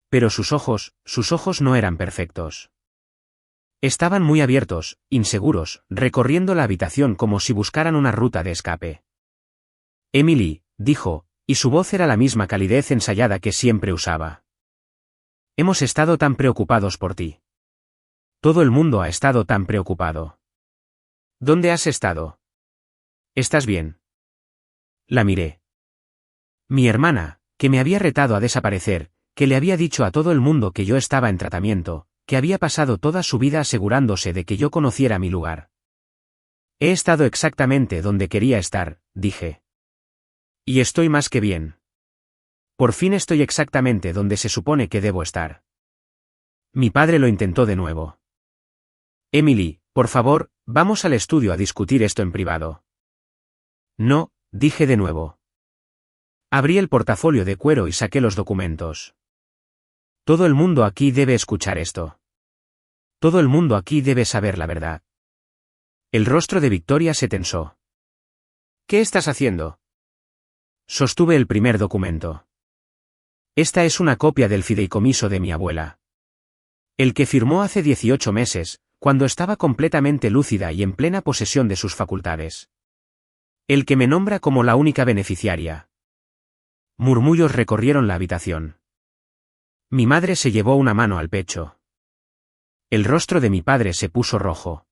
Pero sus ojos no eran perfectos. Estaban muy abiertos, inseguros, recorriendo la habitación como si buscaran una ruta de escape. Emily, dijo, y su voz era la misma calidez ensayada que siempre usaba. Hemos estado tan preocupados por ti. Todo el mundo ha estado tan preocupado. ¿Dónde has estado? ¿Estás bien? La miré. Mi hermana, que me había retado a desaparecer, que le había dicho a todo el mundo que yo estaba en tratamiento, que había pasado toda su vida asegurándose de que yo conociera mi lugar. He estado exactamente donde quería estar, dije. Y estoy más que bien. Por fin estoy exactamente donde se supone que debo estar. Mi padre lo intentó de nuevo. Emily, por favor, vamos al estudio a discutir esto en privado. No, dije de nuevo. Abrí el portafolio de cuero y saqué los documentos. Todo el mundo aquí debe escuchar esto. Todo el mundo aquí debe saber la verdad. El rostro de Victoria se tensó. ¿Qué estás haciendo? Sostuve el primer documento. Esta es una copia del fideicomiso de mi abuela. El que firmó hace 18 meses, cuando estaba completamente lúcida y en plena posesión de sus facultades. El que me nombra como la única beneficiaria. Murmullos recorrieron la habitación. Mi madre se llevó una mano al pecho. El rostro de mi padre se puso rojo.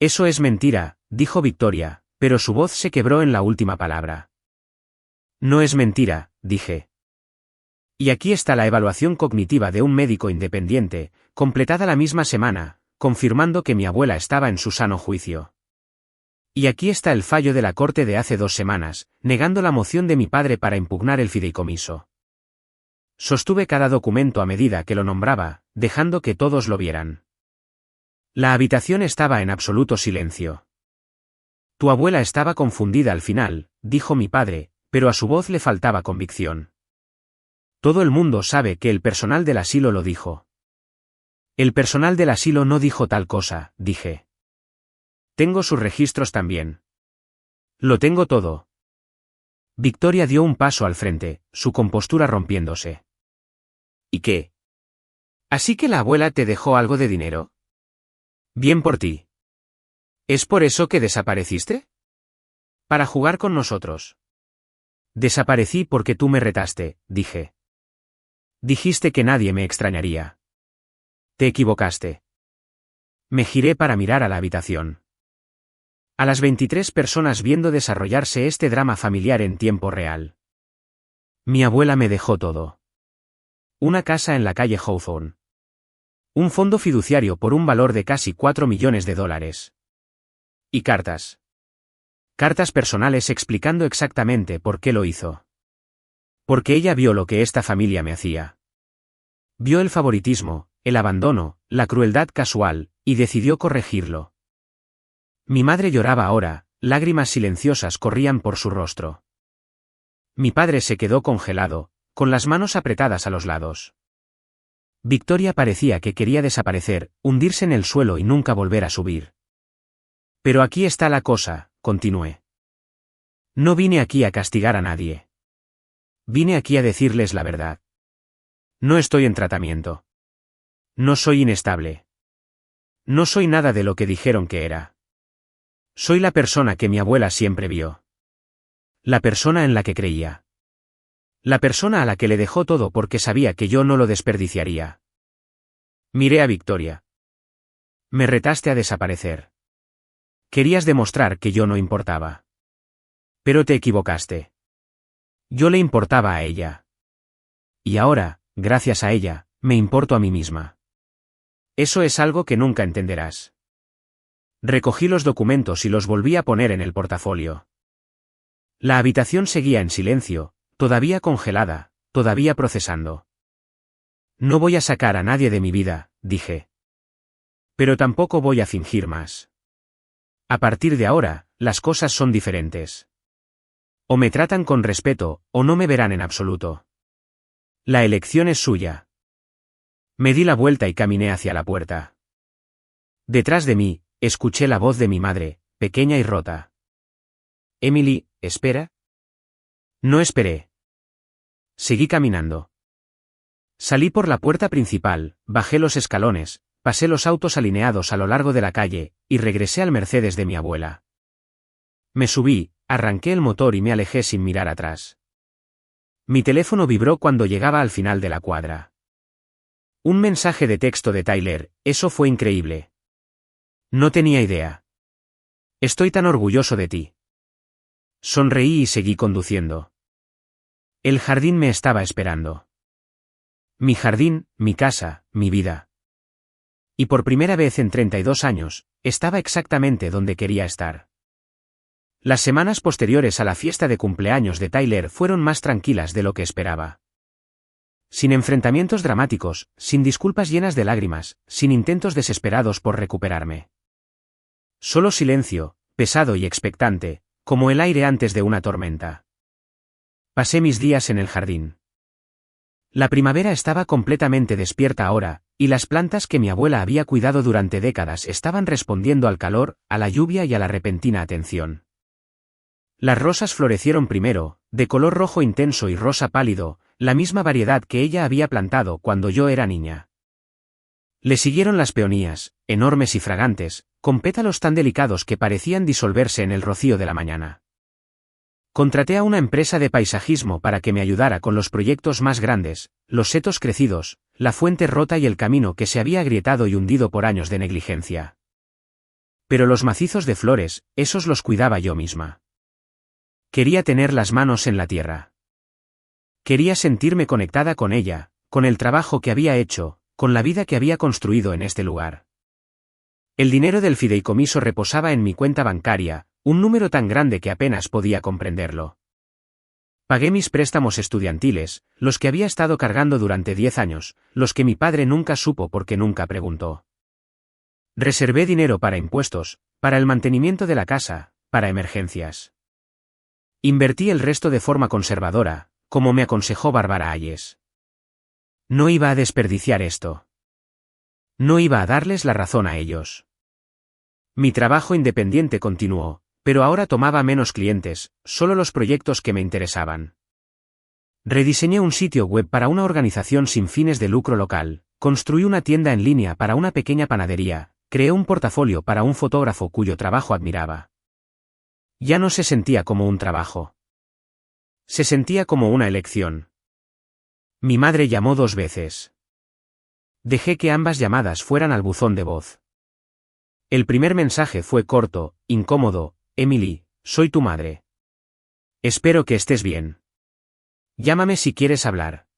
Eso es mentira, dijo Victoria, pero su voz se quebró en la última palabra. No es mentira, dije. Y aquí está la evaluación cognitiva de un médico independiente, completada la misma semana, confirmando que mi abuela estaba en su sano juicio. Y aquí está el fallo de la corte de hace 2 semanas, negando la moción de mi padre para impugnar el fideicomiso. Sostuve cada documento a medida que lo nombraba, dejando que todos lo vieran. La habitación estaba en absoluto silencio. Tu abuela estaba confundida al final, dijo mi padre, pero a su voz le faltaba convicción. Todo el mundo sabe que el personal del asilo lo dijo. El personal del asilo no dijo tal cosa, dije. Tengo sus registros también. Lo tengo todo. Victoria dio un paso al frente, su compostura rompiéndose. ¿Y qué? ¿Así que la abuela te dejó algo de dinero? Bien por ti. ¿Es por eso que desapareciste? Para jugar con nosotros. Desaparecí porque tú me retaste, dije. Dijiste que nadie me extrañaría. Te equivocaste. Me giré para mirar a la habitación. A las 23 personas viendo desarrollarse este drama familiar en tiempo real. Mi abuela me dejó todo. Una casa en la calle Hawthorne. Un fondo fiduciario por un valor de casi $4 millones. Y cartas. Cartas personales explicando exactamente por qué lo hizo. Porque ella vio lo que esta familia me hacía. Vio el favoritismo, el abandono, la crueldad casual, y decidió corregirlo. Mi madre lloraba ahora, lágrimas silenciosas corrían por su rostro. Mi padre se quedó congelado, con las manos apretadas a los lados. Victoria parecía que quería desaparecer, hundirse en el suelo y nunca volver a subir. Pero aquí está la cosa, continué. No vine aquí a castigar a nadie. Vine aquí a decirles la verdad. No estoy en tratamiento. No soy inestable. No soy nada de lo que dijeron que era. Soy la persona que mi abuela siempre vio. La persona en la que creía. La persona a la que le dejó todo porque sabía que yo no lo desperdiciaría. Miré a Victoria. Me retaste a desaparecer. Querías demostrar que yo no importaba. Pero te equivocaste. Yo le importaba a ella. Y ahora, gracias a ella, me importo a mí misma. Eso es algo que nunca entenderás. Recogí los documentos y los volví a poner en el portafolio. La habitación seguía en silencio, todavía congelada, todavía procesando. No voy a sacar a nadie de mi vida, dije. Pero tampoco voy a fingir más. A partir de ahora, las cosas son diferentes. O me tratan con respeto, o no me verán en absoluto. La elección es suya. Me di la vuelta y caminé hacia la puerta. Detrás de mí, escuché la voz de mi madre, pequeña y rota. Emily, ¿espera? No esperé. Seguí caminando. Salí por la puerta principal, bajé los escalones, pasé los autos alineados a lo largo de la calle, y regresé al Mercedes de mi abuela. Me subí, arranqué el motor y me alejé sin mirar atrás. Mi teléfono vibró cuando llegaba al final de la cuadra. Un mensaje de texto de Tyler, eso fue increíble. No tenía idea. Estoy tan orgulloso de ti. Sonreí y seguí conduciendo. El jardín me estaba esperando. Mi jardín, mi casa, mi vida. Y por primera vez en 32 años, estaba exactamente donde quería estar. Las semanas posteriores a la fiesta de cumpleaños de Tyler fueron más tranquilas de lo que esperaba. Sin enfrentamientos dramáticos, sin disculpas llenas de lágrimas, sin intentos desesperados por recuperarme. Solo silencio, pesado y expectante, como el aire antes de una tormenta. Pasé mis días en el jardín. La primavera estaba completamente despierta ahora, y las plantas que mi abuela había cuidado durante décadas estaban respondiendo al calor, a la lluvia y a la repentina atención. Las rosas florecieron primero, de color rojo intenso y rosa pálido, la misma variedad que ella había plantado cuando yo era niña. Le siguieron las peonías, enormes y fragantes, con pétalos tan delicados que parecían disolverse en el rocío de la mañana. Contraté a una empresa de paisajismo para que me ayudara con los proyectos más grandes, los setos crecidos, la fuente rota y el camino que se había agrietado y hundido por años de negligencia. Pero los macizos de flores, esos los cuidaba yo misma. Quería tener las manos en la tierra. Quería sentirme conectada con ella, con el trabajo que había hecho, con la vida que había construido en este lugar. El dinero del fideicomiso reposaba en mi cuenta bancaria, un número tan grande que apenas podía comprenderlo. Pagué mis préstamos estudiantiles, los que había estado cargando durante 10 años, los que mi padre nunca supo porque nunca preguntó. Reservé dinero para impuestos, para el mantenimiento de la casa, para emergencias. Invertí el resto de forma conservadora, como me aconsejó Bárbara Hayes. No iba a desperdiciar esto. No iba a darles la razón a ellos. Mi trabajo independiente continuó, pero ahora tomaba menos clientes, solo los proyectos que me interesaban. Rediseñé un sitio web para una organización sin fines de lucro local, construí una tienda en línea para una pequeña panadería, creé un portafolio para un fotógrafo cuyo trabajo admiraba. Ya no se sentía como un trabajo. Se sentía como una elección. Mi madre llamó 2 veces. Dejé que ambas llamadas fueran al buzón de voz. El primer mensaje fue corto, incómodo: Emily, soy tu madre. Espero que estés bien. Llámame si quieres hablar.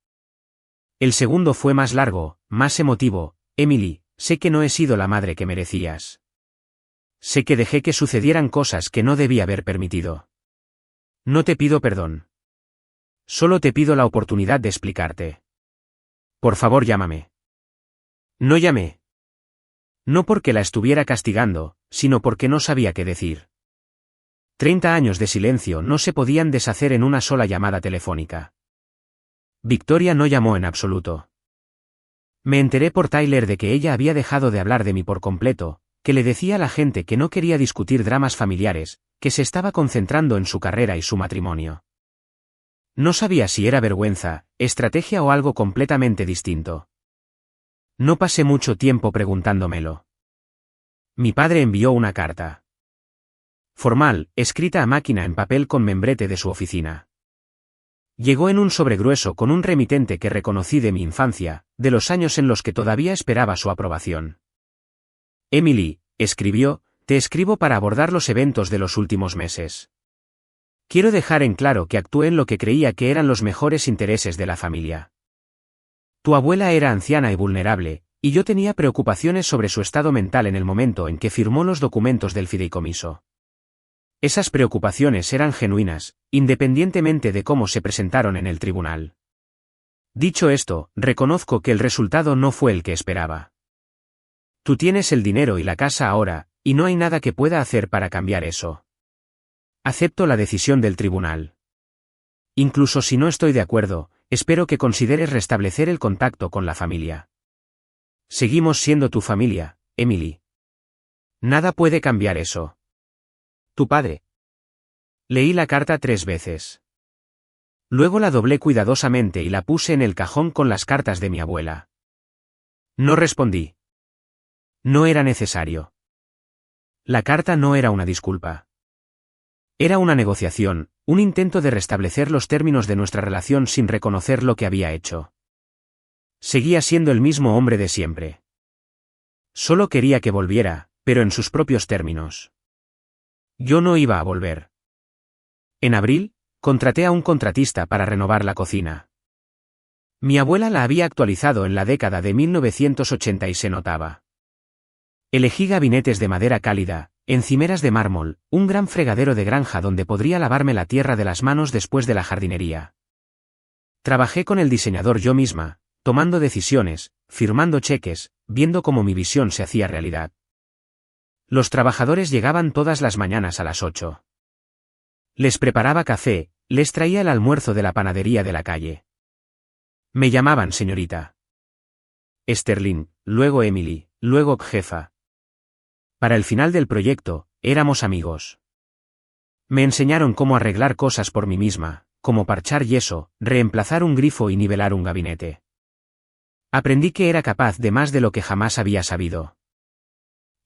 El segundo fue más largo, más emotivo: Emily, sé que no he sido la madre que merecías. Sé que dejé que sucedieran cosas que no debí haber permitido. No te pido perdón. Solo te pido la oportunidad de explicarte. Por favor, llámame. No llamé. No porque la estuviera castigando, sino porque no sabía qué decir. 30 años de silencio no se podían deshacer en una sola llamada telefónica. Victoria no llamó en absoluto. Me enteré por Tyler de que ella había dejado de hablar de mí por completo, que le decía a la gente que no quería discutir dramas familiares, que se estaba concentrando en su carrera y su matrimonio. No sabía si era vergüenza, estrategia o algo completamente distinto. No pasé mucho tiempo preguntándomelo. Mi padre envió una carta formal, escrita a máquina en papel con membrete de su oficina. Llegó en un sobre grueso con un remitente que reconocí de mi infancia, de los años en los que todavía esperaba su aprobación. Emily, escribió, te escribo para abordar los eventos de los últimos meses. Quiero dejar en claro que actué en lo que creía que eran los mejores intereses de la familia. Tu abuela era anciana y vulnerable, y yo tenía preocupaciones sobre su estado mental en el momento en que firmó los documentos del fideicomiso. Esas preocupaciones eran genuinas, independientemente de cómo se presentaron en el tribunal. Dicho esto, reconozco que el resultado no fue el que esperaba. Tú tienes el dinero y la casa ahora, y no hay nada que pueda hacer para cambiar eso. Acepto la decisión del tribunal. Incluso si no estoy de acuerdo, espero que consideres restablecer el contacto con la familia. Seguimos siendo tu familia, Emily. Nada puede cambiar eso. Tu padre. Leí la carta 3 veces. Luego la doblé cuidadosamente y la puse en el cajón con las cartas de mi abuela. No respondí. No era necesario. La carta no era una disculpa. Era una negociación, un intento de restablecer los términos de nuestra relación sin reconocer lo que había hecho. Seguía siendo el mismo hombre de siempre. Solo quería que volviera, pero en sus propios términos. Yo no iba a volver. En abril, contraté a un contratista para renovar la cocina. Mi abuela la había actualizado en la década de 1980 y se notaba. Elegí gabinetes de madera cálida, encimeras de mármol, un gran fregadero de granja donde podría lavarme la tierra de las manos después de la jardinería. Trabajé con el diseñador yo misma, tomando decisiones, firmando cheques, viendo cómo mi visión se hacía realidad. Los trabajadores llegaban todas las mañanas a las 8. Les preparaba café, les traía el almuerzo de la panadería de la calle. Me llamaban señorita Sterling, luego Emily, luego jefa. Para el final del proyecto, éramos amigos. Me enseñaron cómo arreglar cosas por mí misma, como parchar yeso, reemplazar un grifo y nivelar un gabinete. Aprendí que era capaz de más de lo que jamás había sabido.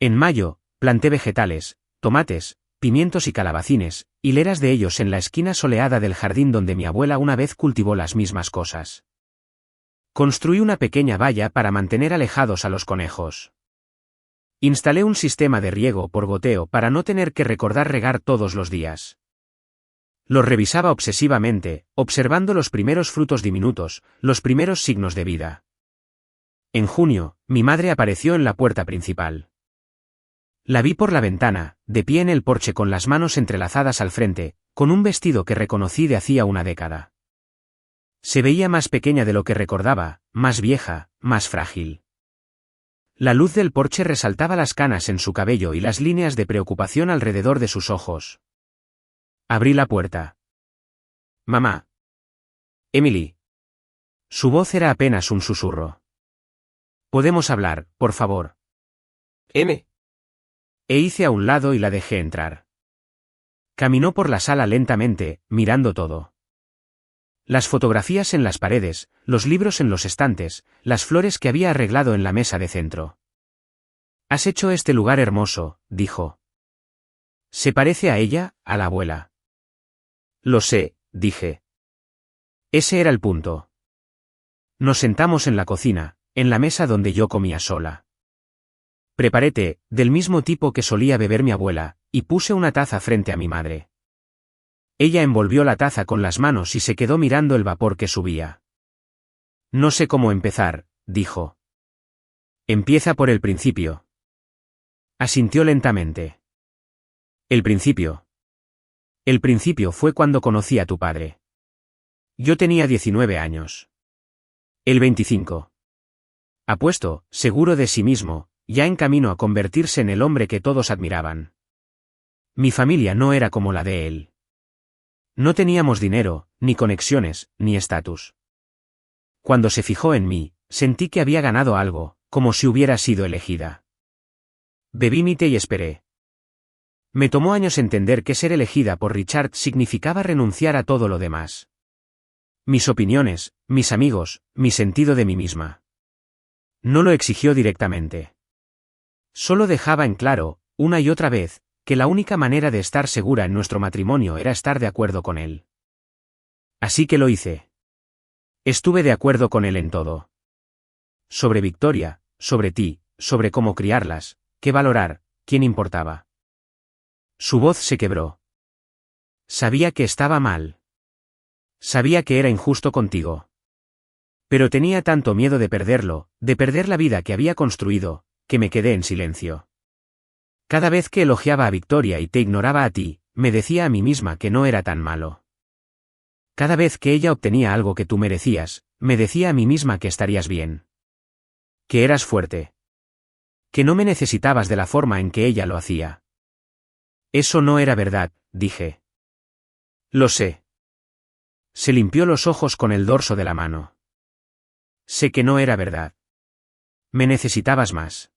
En mayo, planté vegetales, tomates, pimientos y calabacines, hileras de ellos en la esquina soleada del jardín donde mi abuela una vez cultivó las mismas cosas. Construí una pequeña valla para mantener alejados a los conejos. Instalé un sistema de riego por goteo para no tener que recordar regar todos los días. Los revisaba obsesivamente, observando los primeros frutos diminutos, los primeros signos de vida. En junio, mi madre apareció en la puerta principal. La vi por la ventana, de pie en el porche con las manos entrelazadas al frente, con un vestido que reconocí de hacía una década. Se veía más pequeña de lo que recordaba, más vieja, más frágil. La luz del porche resaltaba las canas en su cabello y las líneas de preocupación alrededor de sus ojos. Abrí la puerta. Mamá. Emily. Su voz era apenas un susurro. ¿Podemos hablar, por favor? M. E hice a un lado y la dejé entrar. Caminó por la sala lentamente, mirando todo. Las fotografías en las paredes, los libros en los estantes, las flores que había arreglado en la mesa de centro. «Has hecho este lugar hermoso», dijo. «Se parece a ella, a la abuela». «Lo sé», dije. Ese era el punto. Nos sentamos en la cocina, en la mesa donde yo comía sola. Preparé té, del mismo tipo que solía beber mi abuela, y puse una taza frente a mi madre. Ella envolvió la taza con las manos y se quedó mirando el vapor que subía. «No sé cómo empezar», dijo. «Empieza por el principio». Asintió lentamente. «El principio. El principio fue cuando conocí a tu padre. Yo tenía 19 años. Él 25. Apuesto, seguro de sí mismo, ya en camino a convertirse en el hombre que todos admiraban. Mi familia no era como la de él. No teníamos dinero, ni conexiones, ni estatus. Cuando se fijó en mí, sentí que había ganado algo, como si hubiera sido elegida. Bebí mi té y esperé. Me tomó años entender que ser elegida por Richard significaba renunciar a todo lo demás. Mis opiniones, mis amigos, mi sentido de mí misma. No lo exigió directamente. Solo dejaba en claro, una y otra vez, que la única manera de estar segura en nuestro matrimonio era estar de acuerdo con él. Así que lo hice. Estuve de acuerdo con él en todo. Sobre Victoria, sobre ti, sobre cómo criarlas, qué valorar, quién importaba. Su voz se quebró. Sabía que estaba mal. Sabía que era injusto contigo. Pero tenía tanto miedo de perderlo, de perder la vida que había construido, que me quedé en silencio. Cada vez que elogiaba a Victoria y te ignoraba a ti, me decía a mí misma que no era tan malo. Cada vez que ella obtenía algo que tú merecías, me decía a mí misma que estarías bien. Que eras fuerte. Que no me necesitabas de la forma en que ella lo hacía. Eso no era verdad, dije. Lo sé. Se limpió los ojos con el dorso de la mano. Sé que no era verdad. Me necesitabas más.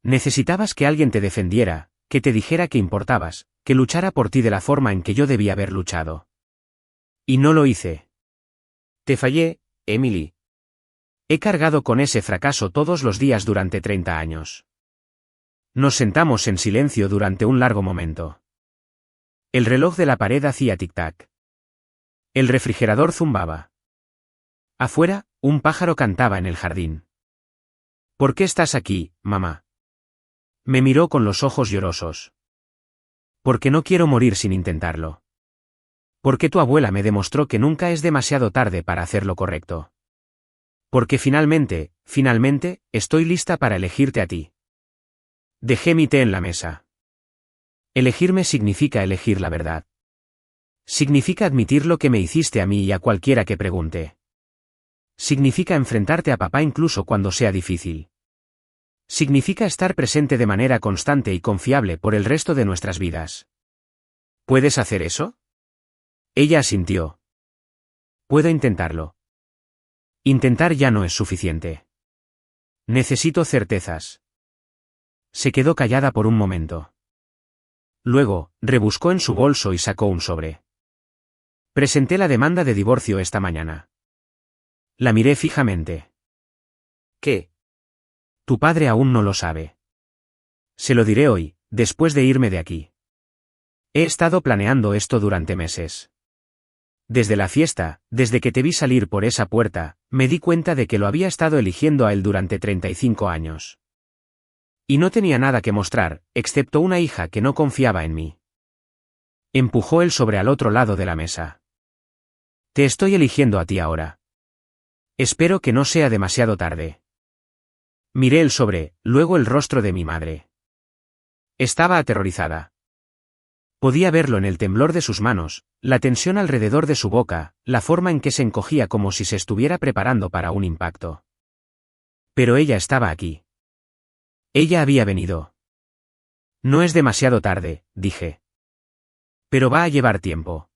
Necesitabas que alguien te defendiera, que te dijera que importabas, que luchara por ti de la forma en que yo debía haber luchado. Y no lo hice. Te fallé, Emily. He cargado con ese fracaso todos los días durante 30 años. Nos sentamos en silencio durante un largo momento. El reloj de la pared hacía tic-tac. El refrigerador zumbaba. Afuera, un pájaro cantaba en el jardín. ¿Por qué estás aquí, mamá? Me miró con los ojos llorosos. Porque no quiero morir sin intentarlo. Porque tu abuela me demostró que nunca es demasiado tarde para hacer lo correcto. Porque finalmente, estoy lista para elegirte a ti. Dejé mi té en la mesa. Elegirme significa elegir la verdad. Significa admitir lo que me hiciste a mí y a cualquiera que pregunte. Significa enfrentarte a papá incluso cuando sea difícil. Significa estar presente de manera constante y confiable por el resto de nuestras vidas. ¿Puedes hacer eso? Ella asintió. Puedo intentarlo. Intentar ya no es suficiente. Necesito certezas. Se quedó callada por un momento. Luego, rebuscó en su bolso y sacó un sobre. Presenté la demanda de divorcio esta mañana. La miré fijamente. ¿Qué? Tu padre aún no lo sabe. Se lo diré hoy, después de irme de aquí. He estado planeando esto durante meses. Desde la fiesta, desde que te vi salir por esa puerta, me di cuenta de que lo había estado eligiendo a él durante 35 años. Y no tenía nada que mostrar, excepto una hija que no confiaba en mí. Empujó el sobre al otro lado de la mesa. Te estoy eligiendo a ti ahora. Espero que no sea demasiado tarde. Miré el sobre, luego el rostro de mi madre. Estaba aterrorizada. Podía verlo en el temblor de sus manos, la tensión alrededor de su boca, la forma en que se encogía como si se estuviera preparando para un impacto. Pero ella estaba aquí. Ella había venido. No es demasiado tarde, dije. Pero va a llevar tiempo.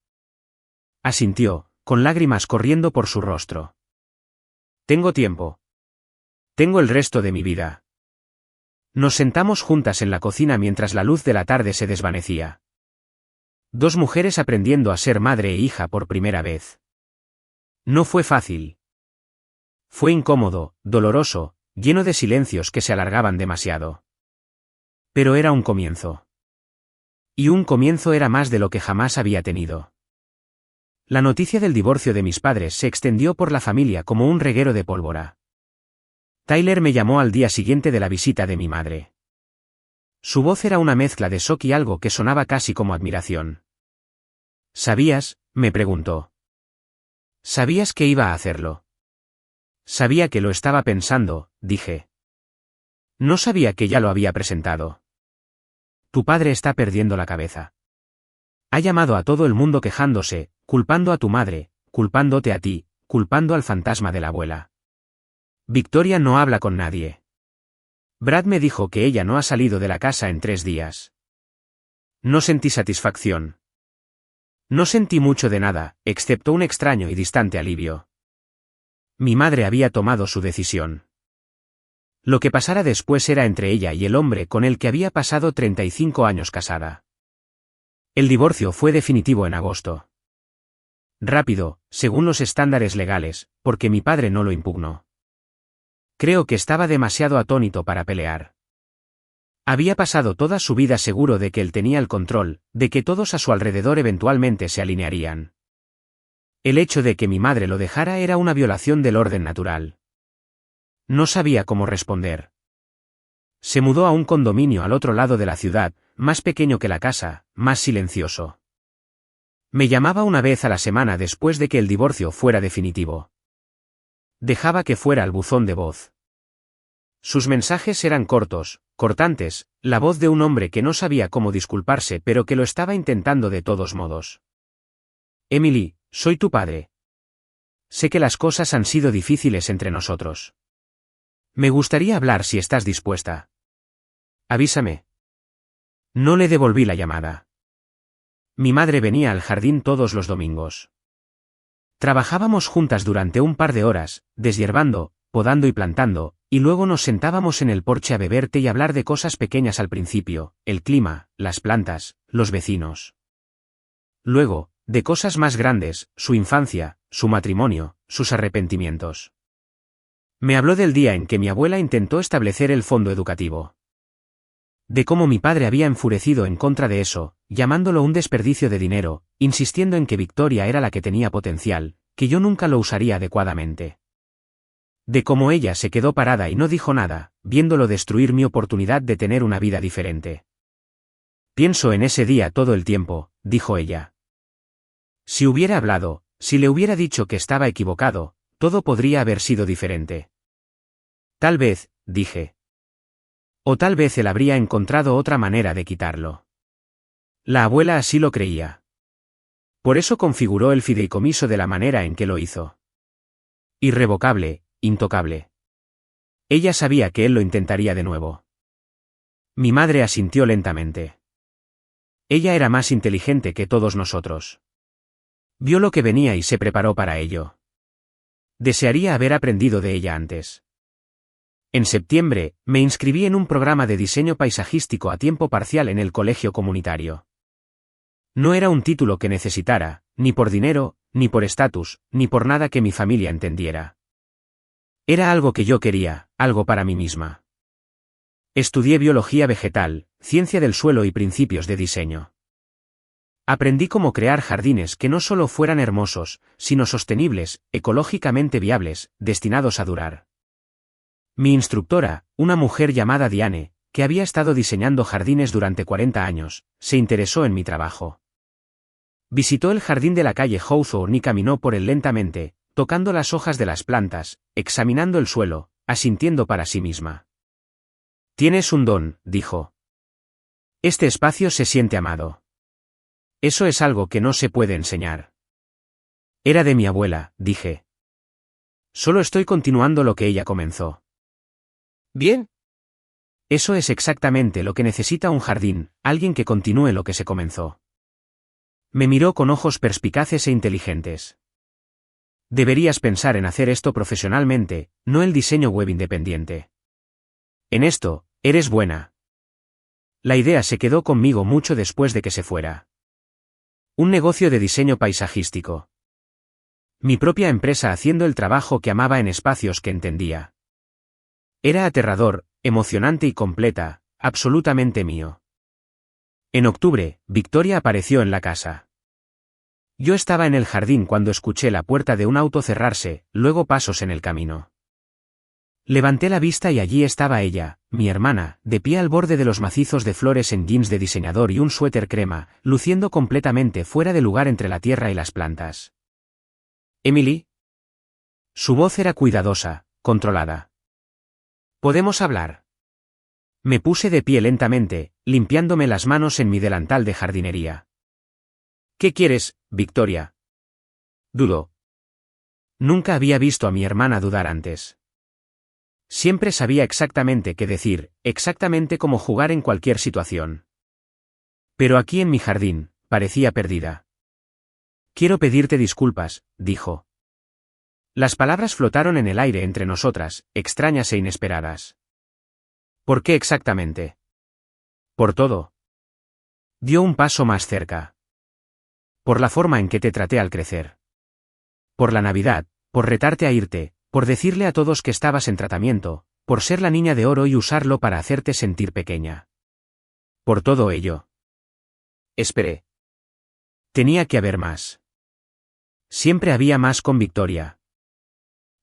asintió, con lágrimas corriendo por su rostro. Tengo tiempo. Tengo el resto de mi vida. Nos sentamos juntas en la cocina mientras la luz de la tarde se desvanecía. Dos mujeres aprendiendo a ser madre e hija por primera vez. No fue fácil. Fue incómodo, doloroso, lleno de silencios que se alargaban demasiado. Pero era un comienzo. Y un comienzo era más de lo que jamás había tenido. La noticia del divorcio de mis padres se extendió por la familia como un reguero de pólvora. Tyler me llamó al día siguiente de la visita de mi madre. Su voz era una mezcla de shock y algo que sonaba casi como admiración. ¿Sabías?, me preguntó. ¿Sabías que iba a hacerlo? Sabía que lo estaba pensando, dije. No sabía que ya lo había presentado. Tu padre está perdiendo la cabeza. Ha llamado a todo el mundo quejándose, culpando a tu madre, culpándote a ti, culpando al fantasma de la abuela. Victoria no habla con nadie. Brad me dijo que ella no ha salido de la casa en 3 días. No sentí satisfacción. No sentí mucho de nada, excepto un extraño y distante alivio. Mi madre había tomado su decisión. Lo que pasara después era entre ella y el hombre con el que había pasado 35 años casada. El divorcio fue definitivo en agosto. Rápido, según los estándares legales, porque mi padre no lo impugnó. Creo que estaba demasiado atónito para pelear. Había pasado toda su vida seguro de que él tenía el control, de que todos a su alrededor eventualmente se alinearían. El hecho de que mi madre lo dejara era una violación del orden natural. No sabía cómo responder. Se mudó a un condominio al otro lado de la ciudad, más pequeño que la casa, más silencioso. Me llamaba una vez a la semana después de que el divorcio fuera definitivo. Dejaba que fuera al buzón de voz. Sus mensajes eran cortos, cortantes, la voz de un hombre que no sabía cómo disculparse pero que lo estaba intentando de todos modos. Emily, soy tu padre. Sé que las cosas han sido difíciles entre nosotros. Me gustaría hablar si estás dispuesta. Avísame. No le devolví la llamada. Mi madre venía al jardín todos los domingos. Trabajábamos juntas durante un par de horas, deshiervando, podando y plantando, y luego nos sentábamos en el porche a beber té y hablar de cosas pequeñas al principio, el clima, las plantas, los vecinos. Luego, de cosas más grandes, su infancia, su matrimonio, sus arrepentimientos. Me habló del día en que mi abuela intentó establecer el fondo educativo. De cómo mi padre había enfurecido en contra de eso, llamándolo un desperdicio de dinero, insistiendo en que Victoria era la que tenía potencial, que yo nunca lo usaría adecuadamente. De cómo ella se quedó parada y no dijo nada, viéndolo destruir mi oportunidad de tener una vida diferente. Pienso en ese día todo el tiempo, dijo ella. Si hubiera hablado, si le hubiera dicho que estaba equivocado, todo podría haber sido diferente. Tal vez, dije. O tal vez él habría encontrado otra manera de quitarlo. La abuela así lo creía. Por eso configuró el fideicomiso de la manera en que lo hizo. Irrevocable, intocable. Ella sabía que él lo intentaría de nuevo. Mi madre asintió lentamente. Ella era más inteligente que todos nosotros. Vio lo que venía y se preparó para ello. Desearía haber aprendido de ella antes. En septiembre, me inscribí en un programa de diseño paisajístico a tiempo parcial en el colegio comunitario. No era un título que necesitara, ni por dinero, ni por estatus, ni por nada que mi familia entendiera. Era algo que yo quería, algo para mí misma. Estudié biología vegetal, ciencia del suelo y principios de diseño. Aprendí cómo crear jardines que no solo fueran hermosos, sino sostenibles, ecológicamente viables, destinados a durar. Mi instructora, una mujer llamada Diane, que había estado diseñando jardines durante 40 años, se interesó en mi trabajo. Visitó el jardín de la calle Hawthorne y caminó por él lentamente, tocando las hojas de las plantas, examinando el suelo, asintiendo para sí misma. Tienes un don, dijo. Este espacio se siente amado. Eso es algo que no se puede enseñar. Era de mi abuela, dije. Solo estoy continuando lo que ella comenzó. Bien. Eso es exactamente lo que necesita un jardín, alguien que continúe lo que se comenzó. Me miró con ojos perspicaces e inteligentes. Deberías pensar en hacer esto profesionalmente, no el diseño web independiente. En esto, eres buena. La idea se quedó conmigo mucho después de que se fuera. Un negocio de diseño paisajístico. Mi propia empresa haciendo el trabajo que amaba en espacios que entendía. Era aterrador, emocionante y completa, absolutamente mío. En octubre, Victoria apareció en la casa. Yo estaba en el jardín cuando escuché la puerta de un auto cerrarse, luego pasos en el camino. Levanté la vista y allí estaba ella, mi hermana, de pie al borde de los macizos de flores en jeans de diseñador y un suéter crema, luciendo completamente fuera de lugar entre la tierra y las plantas. ¿Emily? Su voz era cuidadosa, controlada. ¿Podemos hablar? Me puse de pie lentamente, limpiándome las manos en mi delantal de jardinería. ¿Qué quieres, Victoria? Dudó. Nunca había visto a mi hermana dudar antes. Siempre sabía exactamente qué decir, exactamente cómo jugar en cualquier situación. Pero aquí en mi jardín, parecía perdida. Quiero pedirte disculpas, dijo. Las palabras flotaron en el aire entre nosotras, extrañas e inesperadas. ¿Por qué exactamente? Por todo. Dio un paso más cerca. Por la forma en que te traté al crecer. Por la Navidad, por retarte a irte, por decirle a todos que estabas en tratamiento, por ser la niña de oro y usarlo para hacerte sentir pequeña. Por todo ello. Esperé. Tenía que haber más. Siempre había más con Victoria.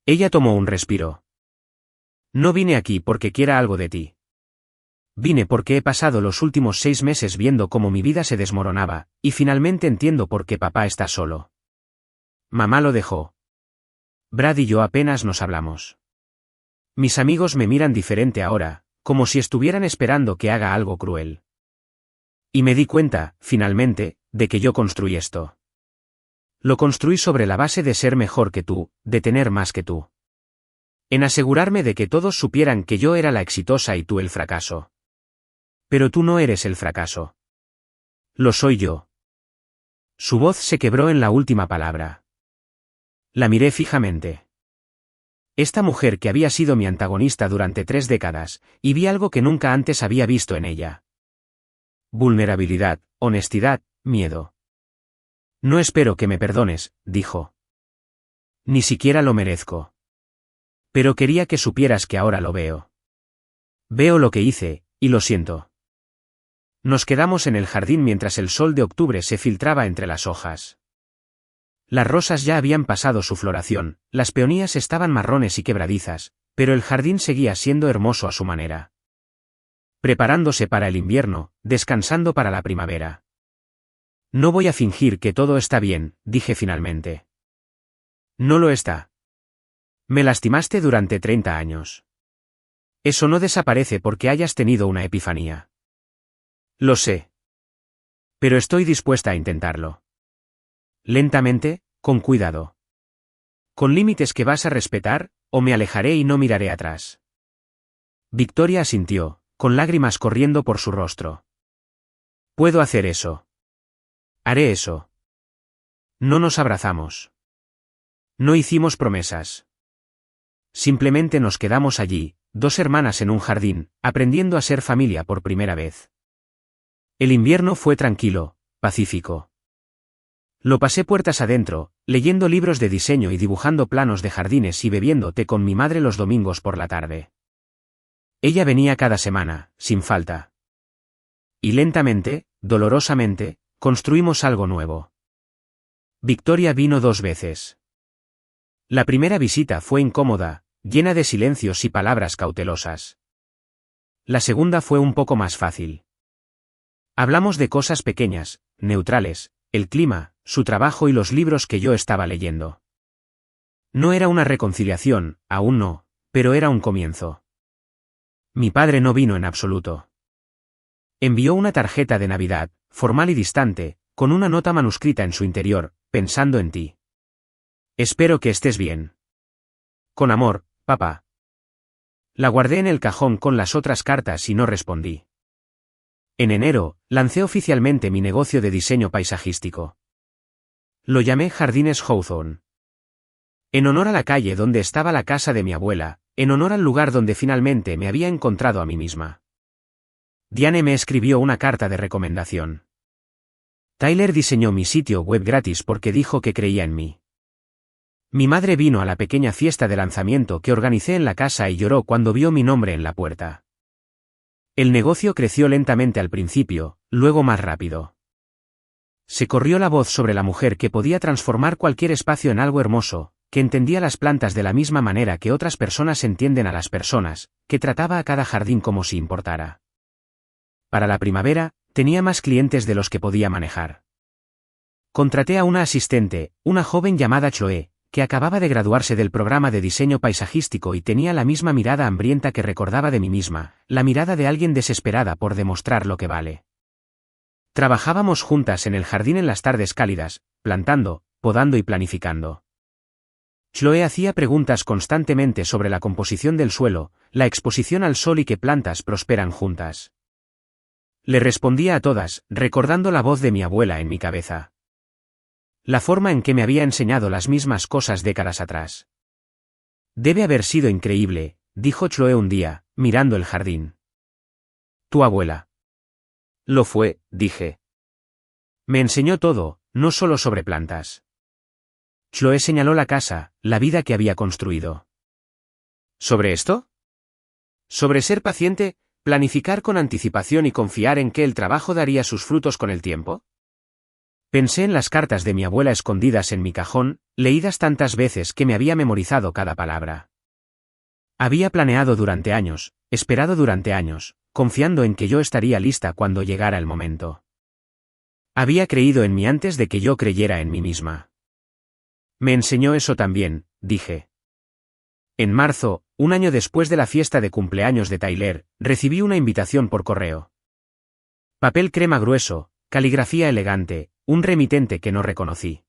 Ella tomó un respiro. No vine aquí porque quiera algo de ti. Vine porque he pasado los últimos 6 meses viendo cómo mi vida se desmoronaba, y finalmente entiendo por qué papá está solo. Mamá lo dejó. Brad y yo apenas nos hablamos. Mis amigos me miran diferente ahora, como si estuvieran esperando que haga algo cruel. Y me di cuenta, finalmente, de que yo construí esto. Lo construí sobre la base de ser mejor que tú, de tener más que tú. En asegurarme de que todos supieran que yo era la exitosa y tú el fracaso. Pero tú no eres el fracaso. Lo soy yo. Su voz se quebró en la última palabra. La miré fijamente. Esta mujer que había sido mi antagonista durante 3 décadas, y vi algo que nunca antes había visto en ella. Vulnerabilidad, honestidad, miedo. No espero que me perdones, dijo. Ni siquiera lo merezco. Pero quería que supieras que ahora lo veo. Veo lo que hice, y lo siento. Nos quedamos en el jardín mientras el sol de octubre se filtraba entre las hojas. Las rosas ya habían pasado su floración, las peonías estaban marrones y quebradizas, pero el jardín seguía siendo hermoso a su manera. Preparándose para el invierno, descansando para la primavera. No voy a fingir que todo está bien, dije finalmente. No lo está. Me lastimaste durante 30 años. Eso no desaparece porque hayas tenido una epifanía. Lo sé. Pero estoy dispuesta a intentarlo. Lentamente, con cuidado. Con límites que vas a respetar, o me alejaré y no miraré atrás. Victoria asintió, con lágrimas corriendo por su rostro. Puedo hacer eso. Haré eso. No nos abrazamos. No hicimos promesas. Simplemente nos quedamos allí, 2 hermanas en un jardín, aprendiendo a ser familia por primera vez. El invierno fue tranquilo, pacífico. Lo pasé puertas adentro, leyendo libros de diseño y dibujando planos de jardines y bebiendo té con mi madre los domingos por la tarde. Ella venía cada semana, sin falta. Y lentamente, dolorosamente, construimos algo nuevo. Victoria vino 2 veces. La primera visita fue incómoda, llena de silencios y palabras cautelosas. La segunda fue un poco más fácil. Hablamos de cosas pequeñas, neutrales, el clima, su trabajo y los libros que yo estaba leyendo. No era una reconciliación, aún no, pero era un comienzo. Mi padre no vino en absoluto. Envió una tarjeta de Navidad, formal y distante, con una nota manuscrita en su interior, pensando en ti. Espero que estés bien. Con amor, papá. La guardé en el cajón con las otras cartas y no respondí. En enero, lancé oficialmente mi negocio de diseño paisajístico. Lo llamé Jardines Hawthorne. En honor a la calle donde estaba la casa de mi abuela, en honor al lugar donde finalmente me había encontrado a mí misma. Diane me escribió una carta de recomendación. Tyler diseñó mi sitio web gratis porque dijo que creía en mí. Mi madre vino a la pequeña fiesta de lanzamiento que organicé en la casa y lloró cuando vio mi nombre en la puerta. El negocio creció lentamente al principio, luego más rápido. Se corrió la voz sobre la mujer que podía transformar cualquier espacio en algo hermoso, que entendía las plantas de la misma manera que otras personas entienden a las personas, que trataba a cada jardín como si importara. Para la primavera, tenía más clientes de los que podía manejar. Contraté a una asistente, una joven llamada Chloe, que acababa de graduarse del programa de diseño paisajístico y tenía la misma mirada hambrienta que recordaba de mí misma, la mirada de alguien desesperada por demostrar lo que vale. Trabajábamos juntas en el jardín en las tardes cálidas, plantando, podando y planificando. Chloe hacía preguntas constantemente sobre la composición del suelo, la exposición al sol y qué plantas prosperan juntas. Le respondía a todas, recordando la voz de mi abuela en mi cabeza. La forma en que me había enseñado las mismas cosas décadas atrás. Debe haber sido increíble, dijo Chloe un día, mirando el jardín. Tu abuela. Lo fue, dije. Me enseñó todo, no solo sobre plantas. Chloe señaló la casa, la vida que había construido. ¿Sobre esto? Sobre ser paciente, planificar con anticipación y confiar en que el trabajo daría sus frutos con el tiempo. Pensé en las cartas de mi abuela escondidas en mi cajón, leídas tantas veces que me había memorizado cada palabra. Había planeado durante años, esperado durante años, confiando en que yo estaría lista cuando llegara el momento. Había creído en mí antes de que yo creyera en mí misma. Me enseñó eso también, dije. En marzo, un año después de la fiesta de cumpleaños de Tyler, recibí una invitación por correo. Papel crema grueso, caligrafía elegante, un remitente que no reconocí.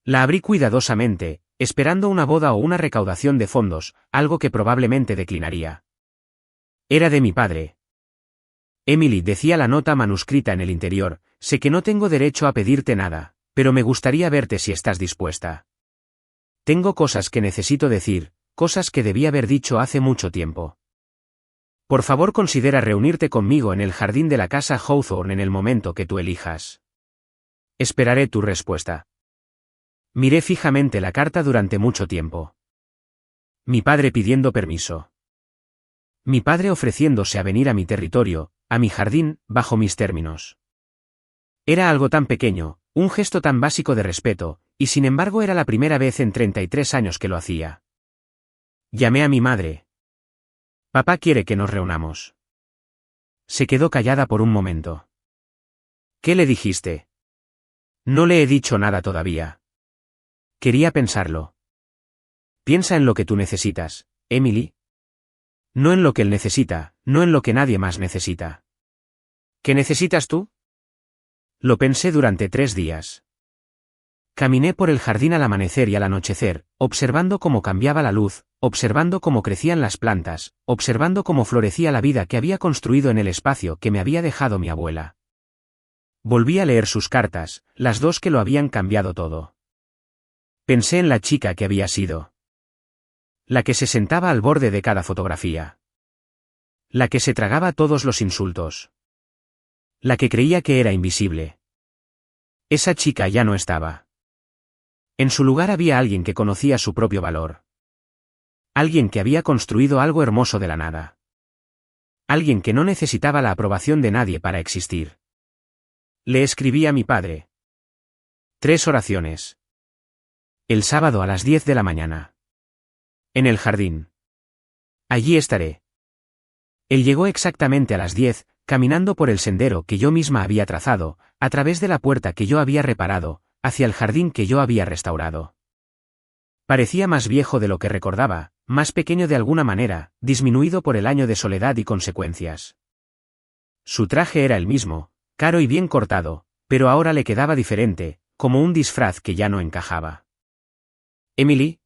La abrí cuidadosamente, esperando una boda o una recaudación de fondos, algo que probablemente declinaría. Era de mi padre. Emily, decía la nota manuscrita en el interior, sé que no tengo derecho a pedirte nada, pero me gustaría verte si estás dispuesta. Tengo cosas que necesito decir, cosas que debí haber dicho hace mucho tiempo. Por favor, considera reunirte conmigo en el jardín de la casa Hawthorne en el momento que tú elijas. Esperaré tu respuesta. Miré fijamente la carta durante mucho tiempo. Mi padre pidiendo permiso. Mi padre ofreciéndose a venir a mi territorio, a mi jardín, bajo mis términos. Era algo tan pequeño, un gesto tan básico de respeto, y sin embargo era la primera vez en 33 años que lo hacía. Llamé a mi madre. Papá quiere que nos reunamos. Se quedó callada por un momento. ¿Qué le dijiste? No le he dicho nada todavía. Quería pensarlo. Piensa en lo que tú necesitas, Emily. No en lo que él necesita, no en lo que nadie más necesita. ¿Qué necesitas tú? Lo pensé durante 3 días. Caminé por el jardín al amanecer y al anochecer, observando cómo cambiaba la luz, observando cómo crecían las plantas, observando cómo florecía la vida que había construido en el espacio que me había dejado mi abuela. Volví a leer sus cartas, las 2 que lo habían cambiado todo. Pensé en la chica que había sido. La que se sentaba al borde de cada fotografía. La que se tragaba todos los insultos. La que creía que era invisible. Esa chica ya no estaba. En su lugar había alguien que conocía su propio valor. Alguien que había construido algo hermoso de la nada. Alguien que no necesitaba la aprobación de nadie para existir. Le escribí a mi padre. 3 oraciones. El sábado a las 10 de la mañana. En el jardín. Allí estaré. Él llegó exactamente a las 10, caminando por el sendero que yo misma había trazado, a través de la puerta que yo había reparado, hacia el jardín que yo había restaurado. Parecía más viejo de lo que recordaba, más pequeño de alguna manera, disminuido por el año de soledad y consecuencias. Su traje era el mismo, caro y bien cortado, pero ahora le quedaba diferente, como un disfraz que ya no encajaba. ¿Emily?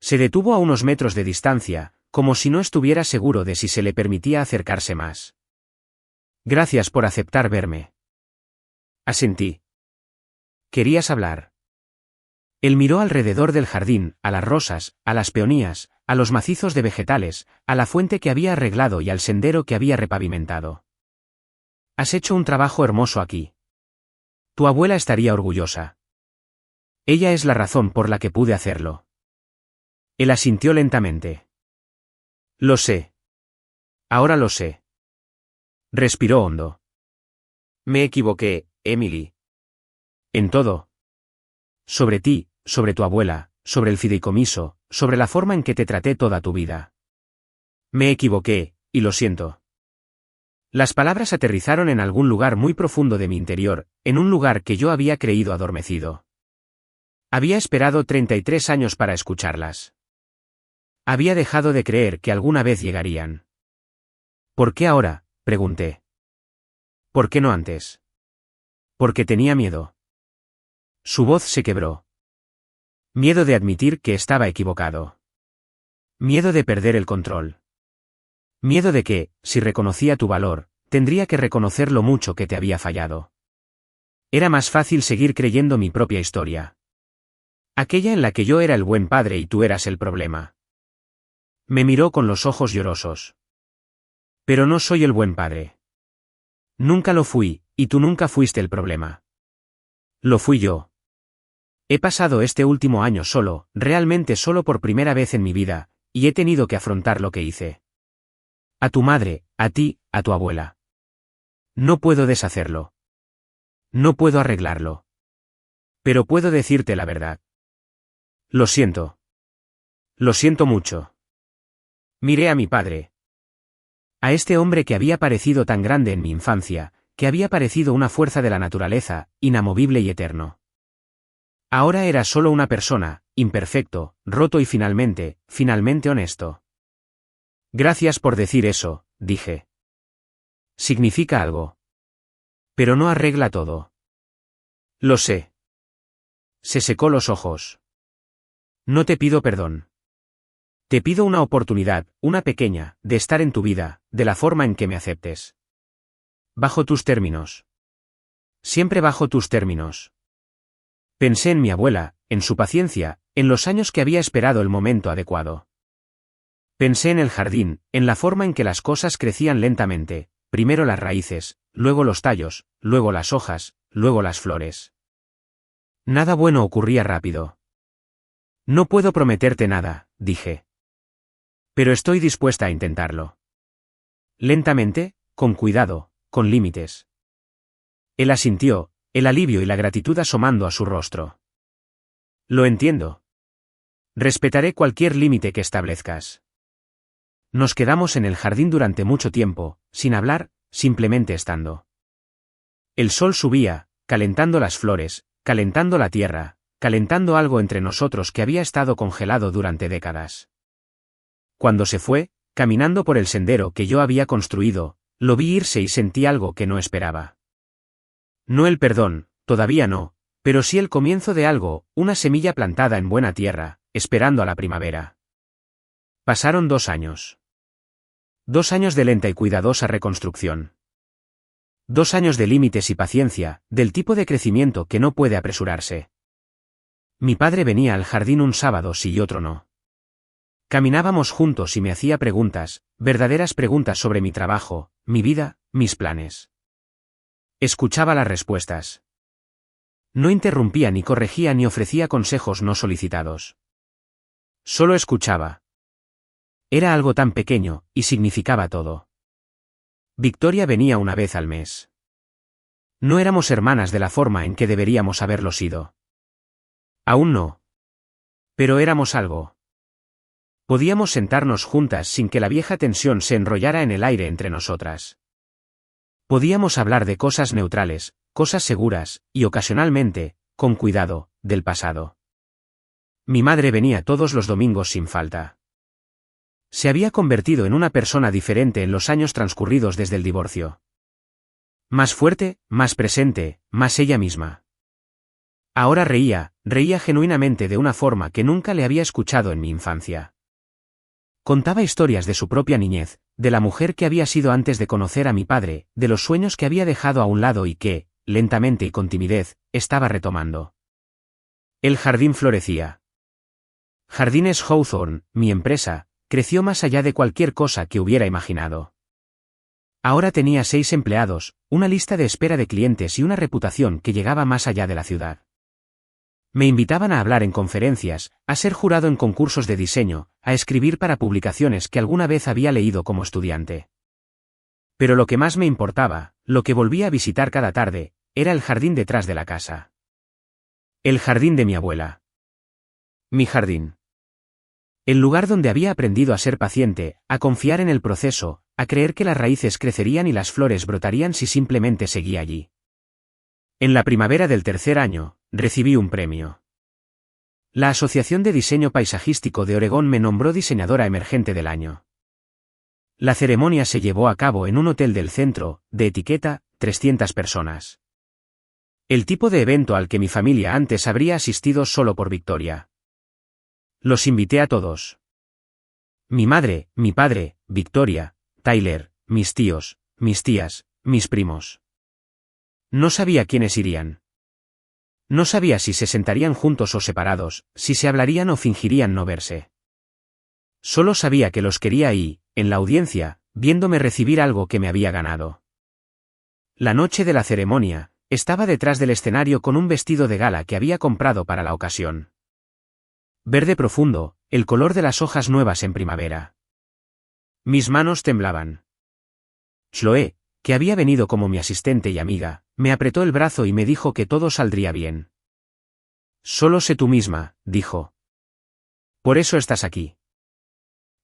Se detuvo a unos metros de distancia, como si no estuviera seguro de si se le permitía acercarse más. Gracias por aceptar verme. Asentí. ¿Querías hablar? Él miró alrededor del jardín, a las rosas, a las peonías, a los macizos de vegetales, a la fuente que había arreglado y al sendero que había repavimentado. Has hecho un trabajo hermoso aquí. Tu abuela estaría orgullosa. Ella es la razón por la que pude hacerlo. Él asintió lentamente. Lo sé. Ahora lo sé. Respiró hondo. Me equivoqué, Emily. En todo. Sobre ti, sobre tu abuela, sobre el fideicomiso, sobre la forma en que te traté toda tu vida. Me equivoqué, y lo siento. Las palabras aterrizaron en algún lugar muy profundo de mi interior, en un lugar que yo había creído adormecido. Había esperado 33 años para escucharlas. Había dejado de creer que alguna vez llegarían. ¿Por qué ahora?, pregunté. ¿Por qué no antes? Porque tenía miedo. Su voz se quebró. Miedo de admitir que estaba equivocado. Miedo de perder el control. Miedo de que, si reconocía tu valor, tendría que reconocer lo mucho que te había fallado. Era más fácil seguir creyendo mi propia historia. Aquella en la que yo era el buen padre y tú eras el problema. Me miró con los ojos llorosos. Pero no soy el buen padre. Nunca lo fui, y tú nunca fuiste el problema. Lo fui yo. He pasado este último año solo, realmente solo por primera vez en mi vida, y he tenido que afrontar lo que hice. A tu madre, a ti, a tu abuela. No puedo deshacerlo. No puedo arreglarlo. Pero puedo decirte la verdad. Lo siento. Lo siento mucho. Miré a mi padre. A este hombre que había parecido tan grande en mi infancia, que había parecido una fuerza de la naturaleza, inamovible y eterno. Ahora era solo una persona, imperfecto, roto y finalmente honesto. Gracias por decir eso, dije. Significa algo. Pero no arregla todo. Lo sé. Se secó los ojos. No te pido perdón. Te pido una oportunidad, una pequeña, de estar en tu vida, de la forma en que me aceptes. Bajo tus términos. Siempre bajo tus términos. Pensé en mi abuela, en su paciencia, en los años que había esperado el momento adecuado. Pensé en el jardín, en la forma en que las cosas crecían lentamente, primero las raíces, luego los tallos, luego las hojas, luego las flores. Nada bueno ocurría rápido. No puedo prometerte nada, dije. Pero estoy dispuesta a intentarlo. Lentamente, con cuidado, con límites. Él asintió, el alivio y la gratitud asomando a su rostro. Lo entiendo. Respetaré cualquier límite que establezcas. Nos quedamos en el jardín durante mucho tiempo, sin hablar, simplemente estando. El sol subía, calentando las flores, calentando la tierra, calentando algo entre nosotros que había estado congelado durante décadas. Cuando se fue, caminando por el sendero que yo había construido, lo vi irse y sentí algo que no esperaba. No el perdón, todavía no, pero sí el comienzo de algo, una semilla plantada en buena tierra, esperando a la primavera. Pasaron 2 años. 2 años de lenta y cuidadosa reconstrucción. 2 años de límites y paciencia, del tipo de crecimiento que no puede apresurarse. Mi padre venía al jardín un sábado sí y otro no. Caminábamos juntos y me hacía preguntas, verdaderas preguntas sobre mi trabajo, mi vida, mis planes. Escuchaba las respuestas. No interrumpía ni corregía ni ofrecía consejos no solicitados. Solo escuchaba. Era algo tan pequeño, y significaba todo. Victoria venía una vez al mes. No éramos hermanas de la forma en que deberíamos haberlo sido. Aún no. Pero éramos algo. Podíamos sentarnos juntas sin que la vieja tensión se enrollara en el aire entre nosotras. Podíamos hablar de cosas neutrales, cosas seguras, y ocasionalmente, con cuidado, del pasado. Mi madre venía todos los domingos sin falta. Se había convertido en una persona diferente en los años transcurridos desde el divorcio. Más fuerte, más presente, más ella misma. Ahora reía genuinamente de una forma que nunca le había escuchado en mi infancia. Contaba historias de su propia niñez, de la mujer que había sido antes de conocer a mi padre, de los sueños que había dejado a un lado y que, lentamente y con timidez, estaba retomando. El jardín florecía. Jardines Hawthorne, mi empresa, creció más allá de cualquier cosa que hubiera imaginado. Ahora tenía 6 empleados, una lista de espera de clientes y una reputación que llegaba más allá de la ciudad. Me invitaban a hablar en conferencias, a ser jurado en concursos de diseño, a escribir para publicaciones que alguna vez había leído como estudiante. Pero lo que más me importaba, lo que volvía a visitar cada tarde, era el jardín detrás de la casa. El jardín de mi abuela. Mi jardín. El lugar donde había aprendido a ser paciente, a confiar en el proceso, a creer que las raíces crecerían y las flores brotarían si simplemente seguía allí. En la primavera del 3er año, recibí un premio. La Asociación de Diseño Paisajístico de Oregón me nombró diseñadora emergente del año. La ceremonia se llevó a cabo en un hotel del centro, de etiqueta, 300 personas. El tipo de evento al que mi familia antes habría asistido solo por Victoria. Los invité a todos. Mi madre, mi padre, Victoria, Tyler, mis tíos, mis tías, mis primos. No sabía quiénes irían. No sabía si se sentarían juntos o separados, si se hablarían o fingirían no verse. Solo sabía que los quería ahí, en la audiencia, viéndome recibir algo que me había ganado. La noche de la ceremonia, estaba detrás del escenario con un vestido de gala que había comprado para la ocasión. Verde profundo, el color de las hojas nuevas en primavera. Mis manos temblaban. Chloé, que había venido como mi asistente y amiga, me apretó el brazo y me dijo que todo saldría bien. Solo sé tú misma, dijo. Por eso estás aquí.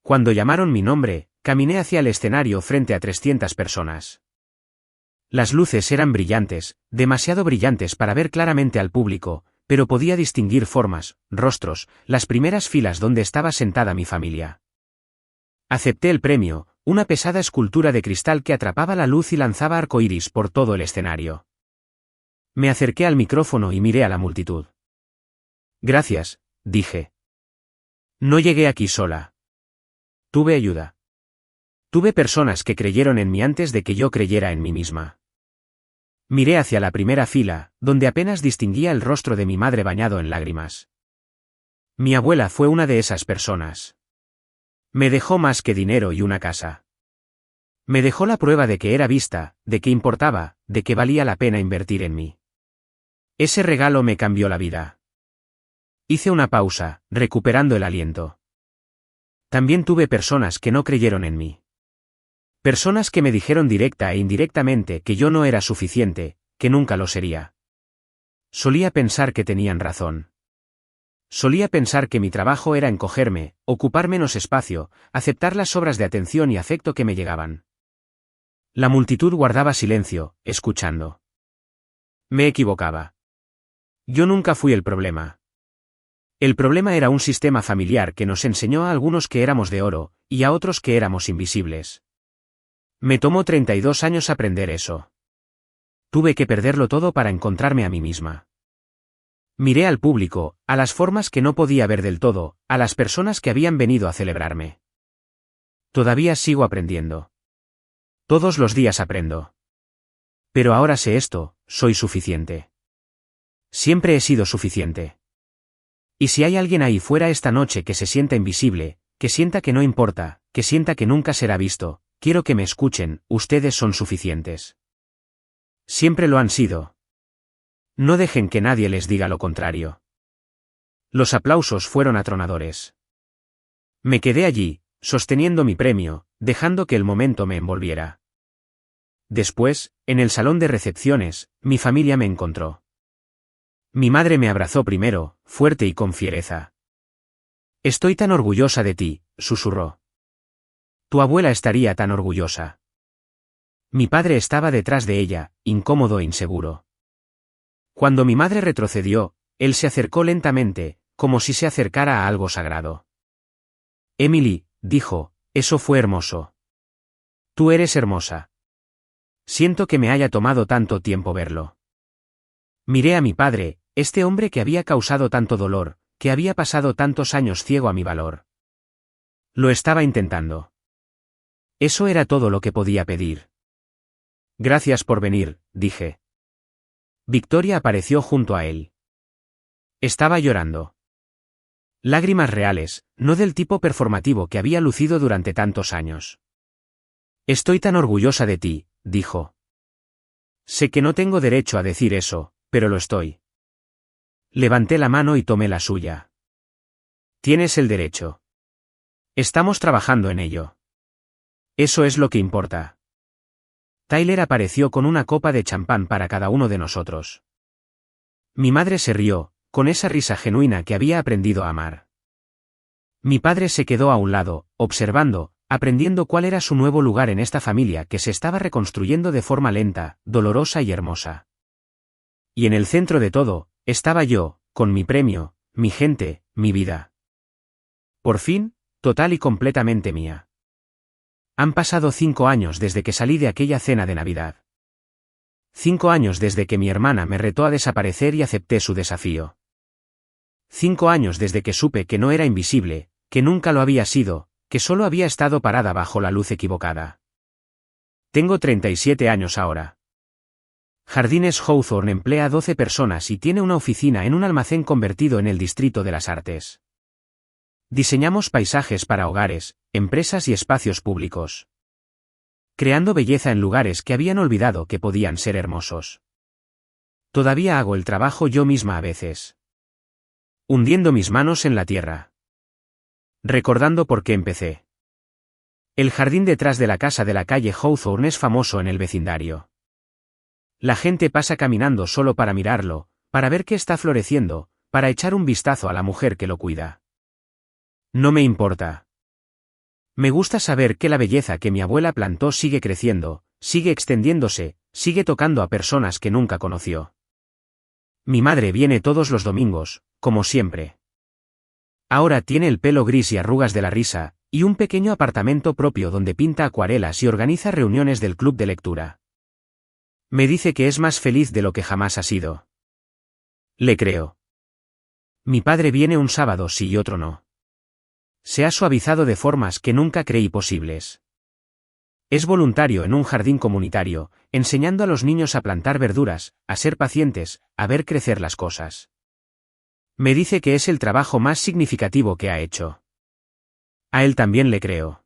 Cuando llamaron mi nombre, caminé hacia el escenario frente a 300 personas. Las luces eran brillantes, demasiado brillantes para ver claramente al público, pero podía distinguir formas, rostros, las primeras filas donde estaba sentada mi familia. Acepté el premio, una pesada escultura de cristal que atrapaba la luz y lanzaba arcoíris por todo el escenario. Me acerqué al micrófono y miré a la multitud. Gracias, dije. No llegué aquí sola. Tuve ayuda. Tuve personas que creyeron en mí antes de que yo creyera en mí misma. Miré hacia la primera fila, donde apenas distinguía el rostro de mi madre bañado en lágrimas. Mi abuela fue una de esas personas. Me dejó más que dinero y una casa. Me dejó la prueba de que era vista, de que importaba, de que valía la pena invertir en mí. Ese regalo me cambió la vida. Hice una pausa, recuperando el aliento. También tuve personas que no creyeron en mí. Personas que me dijeron directa e indirectamente que yo no era suficiente, que nunca lo sería. Solía pensar que tenían razón. Solía pensar que mi trabajo era encogerme, ocupar menos espacio, aceptar las obras de atención y afecto que me llegaban. La multitud guardaba silencio, escuchando. Me equivocaba. Yo nunca fui el problema. El problema era un sistema familiar que nos enseñó a algunos que éramos de oro, y a otros que éramos invisibles. Me tomó 32 años aprender eso. Tuve que perderlo todo para encontrarme a mí misma. Miré al público, a las formas que no podía ver del todo, a las personas que habían venido a celebrarme. Todavía sigo aprendiendo. Todos los días aprendo. Pero ahora sé esto, soy suficiente. Siempre he sido suficiente. Y si hay alguien ahí fuera esta noche que se sienta invisible, que sienta que no importa, que sienta que nunca será visto, quiero que me escuchen, ustedes son suficientes. Siempre lo han sido. No dejen que nadie les diga lo contrario. Los aplausos fueron atronadores. Me quedé allí, sosteniendo mi premio, dejando que el momento me envolviera. Después, en el salón de recepciones, mi familia me encontró. Mi madre me abrazó primero, fuerte y con fiereza. Estoy tan orgullosa de ti, susurró. Tu abuela estaría tan orgullosa. Mi padre estaba detrás de ella, incómodo e inseguro. Cuando mi madre retrocedió, él se acercó lentamente, como si se acercara a algo sagrado. Emily, dijo, eso fue hermoso. Tú eres hermosa. Siento que me haya tomado tanto tiempo verlo. Miré a mi padre, este hombre que había causado tanto dolor, que había pasado tantos años ciego a mi valor. Lo estaba intentando. Eso era todo lo que podía pedir. Gracias por venir, dije. Victoria apareció junto a él. Estaba llorando. Lágrimas reales, no del tipo performativo que había lucido durante tantos años. Estoy tan orgullosa de ti, dijo. Sé que no tengo derecho a decir eso, pero lo estoy. Levanté la mano y tomé la suya. Tienes el derecho. Estamos trabajando en ello. Eso es lo que importa. Tyler apareció con una copa de champán para cada uno de nosotros. Mi madre se rió, con esa risa genuina que había aprendido a amar. Mi padre se quedó a un lado, observando, aprendiendo cuál era su nuevo lugar en esta familia que se estaba reconstruyendo de forma lenta, dolorosa y hermosa. Y en el centro de todo, estaba yo, con mi premio, mi gente, mi vida. Por fin, total y completamente mía. Han pasado 5 años desde que salí de aquella cena de Navidad. 5 años desde que mi hermana me retó a desaparecer y acepté su desafío. 5 años desde que supe que no era invisible, que nunca lo había sido, que solo había estado parada bajo la luz equivocada. Tengo 37 años ahora. Jardines Hawthorne emplea a 12 personas y tiene una oficina en un almacén convertido en el Distrito de las Artes. Diseñamos paisajes para hogares, empresas y espacios públicos. Creando belleza en lugares que habían olvidado que podían ser hermosos. Todavía hago el trabajo yo misma a veces. Hundiendo mis manos en la tierra. Recordando por qué empecé. El jardín detrás de la casa de la calle Hawthorne es famoso en el vecindario. La gente pasa caminando solo para mirarlo, para ver qué está floreciendo, para echar un vistazo a la mujer que lo cuida. No me importa. Me gusta saber que la belleza que mi abuela plantó sigue creciendo, sigue extendiéndose, sigue tocando a personas que nunca conoció. Mi madre viene todos los domingos, como siempre. Ahora tiene el pelo gris y arrugas de la risa, y un pequeño apartamento propio donde pinta acuarelas y organiza reuniones del club de lectura. Me dice que es más feliz de lo que jamás ha sido. Le creo. Mi padre viene un sábado sí y otro no. Se ha suavizado de formas que nunca creí posibles. Es voluntario en un jardín comunitario, enseñando a los niños a plantar verduras, a ser pacientes, a ver crecer las cosas. Me dice que es el trabajo más significativo que ha hecho. A él también le creo.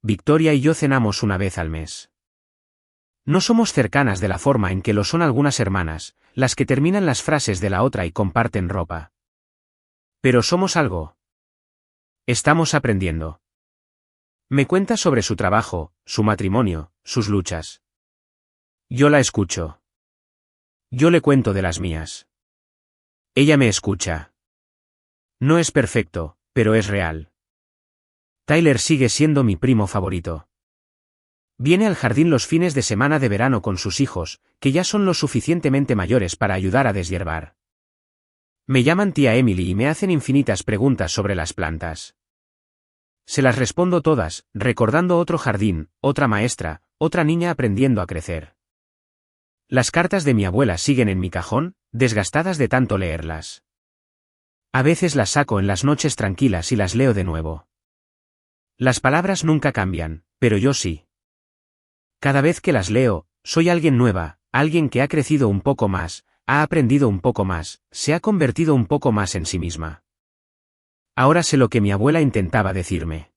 Victoria y yo cenamos una vez al mes. No somos cercanas de la forma en que lo son algunas hermanas, las que terminan las frases de la otra y comparten ropa. Pero somos algo. Estamos aprendiendo. Me cuenta sobre su trabajo, su matrimonio, sus luchas. Yo la escucho. Yo le cuento de las mías. Ella me escucha. No es perfecto, pero es real. Tyler sigue siendo mi primo favorito. Viene al jardín los fines de semana de verano con sus hijos, que ya son lo suficientemente mayores para ayudar a deshiervar. Me llaman tía Emily y me hacen infinitas preguntas sobre las plantas. Se las respondo todas, recordando otro jardín, otra maestra, otra niña aprendiendo a crecer. Las cartas de mi abuela siguen en mi cajón, desgastadas de tanto leerlas. A veces las saco en las noches tranquilas y las leo de nuevo. Las palabras nunca cambian, pero yo sí. Cada vez que las leo, soy alguien nueva, alguien que ha crecido un poco más, ha aprendido un poco más, se ha convertido un poco más en sí misma. Ahora sé lo que mi abuela intentaba decirme.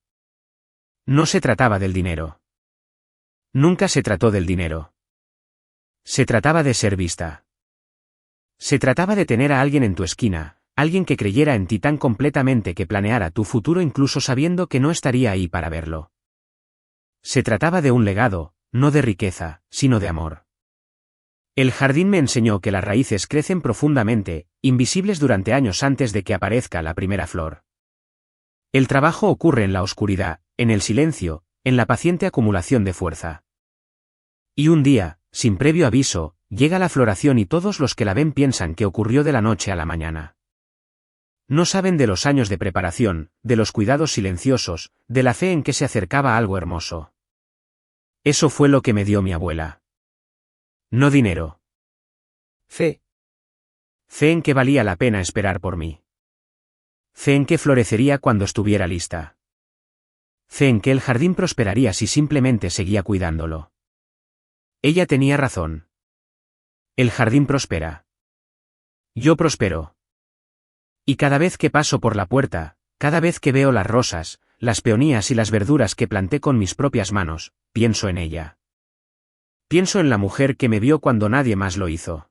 No se trataba del dinero. Nunca se trató del dinero. Se trataba de ser vista. Se trataba de tener a alguien en tu esquina, alguien que creyera en ti tan completamente que planeara tu futuro incluso sabiendo que no estaría ahí para verlo. Se trataba de un legado, no de riqueza, sino de amor. El jardín me enseñó que las raíces crecen profundamente, invisibles durante años antes de que aparezca la primera flor. El trabajo ocurre en la oscuridad, en el silencio, en la paciente acumulación de fuerza. Y un día, sin previo aviso, llega la floración y todos los que la ven piensan que ocurrió de la noche a la mañana. No saben de los años de preparación, de los cuidados silenciosos, de la fe en que se acercaba algo hermoso. Eso fue lo que me dio mi abuela. No dinero. Fe. Fe en que valía la pena esperar por mí. Fe en que florecería cuando estuviera lista. Fe en que el jardín prosperaría si simplemente seguía cuidándolo. Ella tenía razón. El jardín prospera. Yo prospero. Y cada vez que paso por la puerta, cada vez que veo las rosas, las peonías y las verduras que planté con mis propias manos, pienso en ella. Pienso en la mujer que me vio cuando nadie más lo hizo.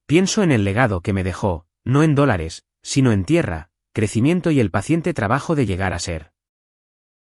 Pienso en el legado que me dejó, no en dólares, sino en tierra, crecimiento y el paciente trabajo de llegar a ser.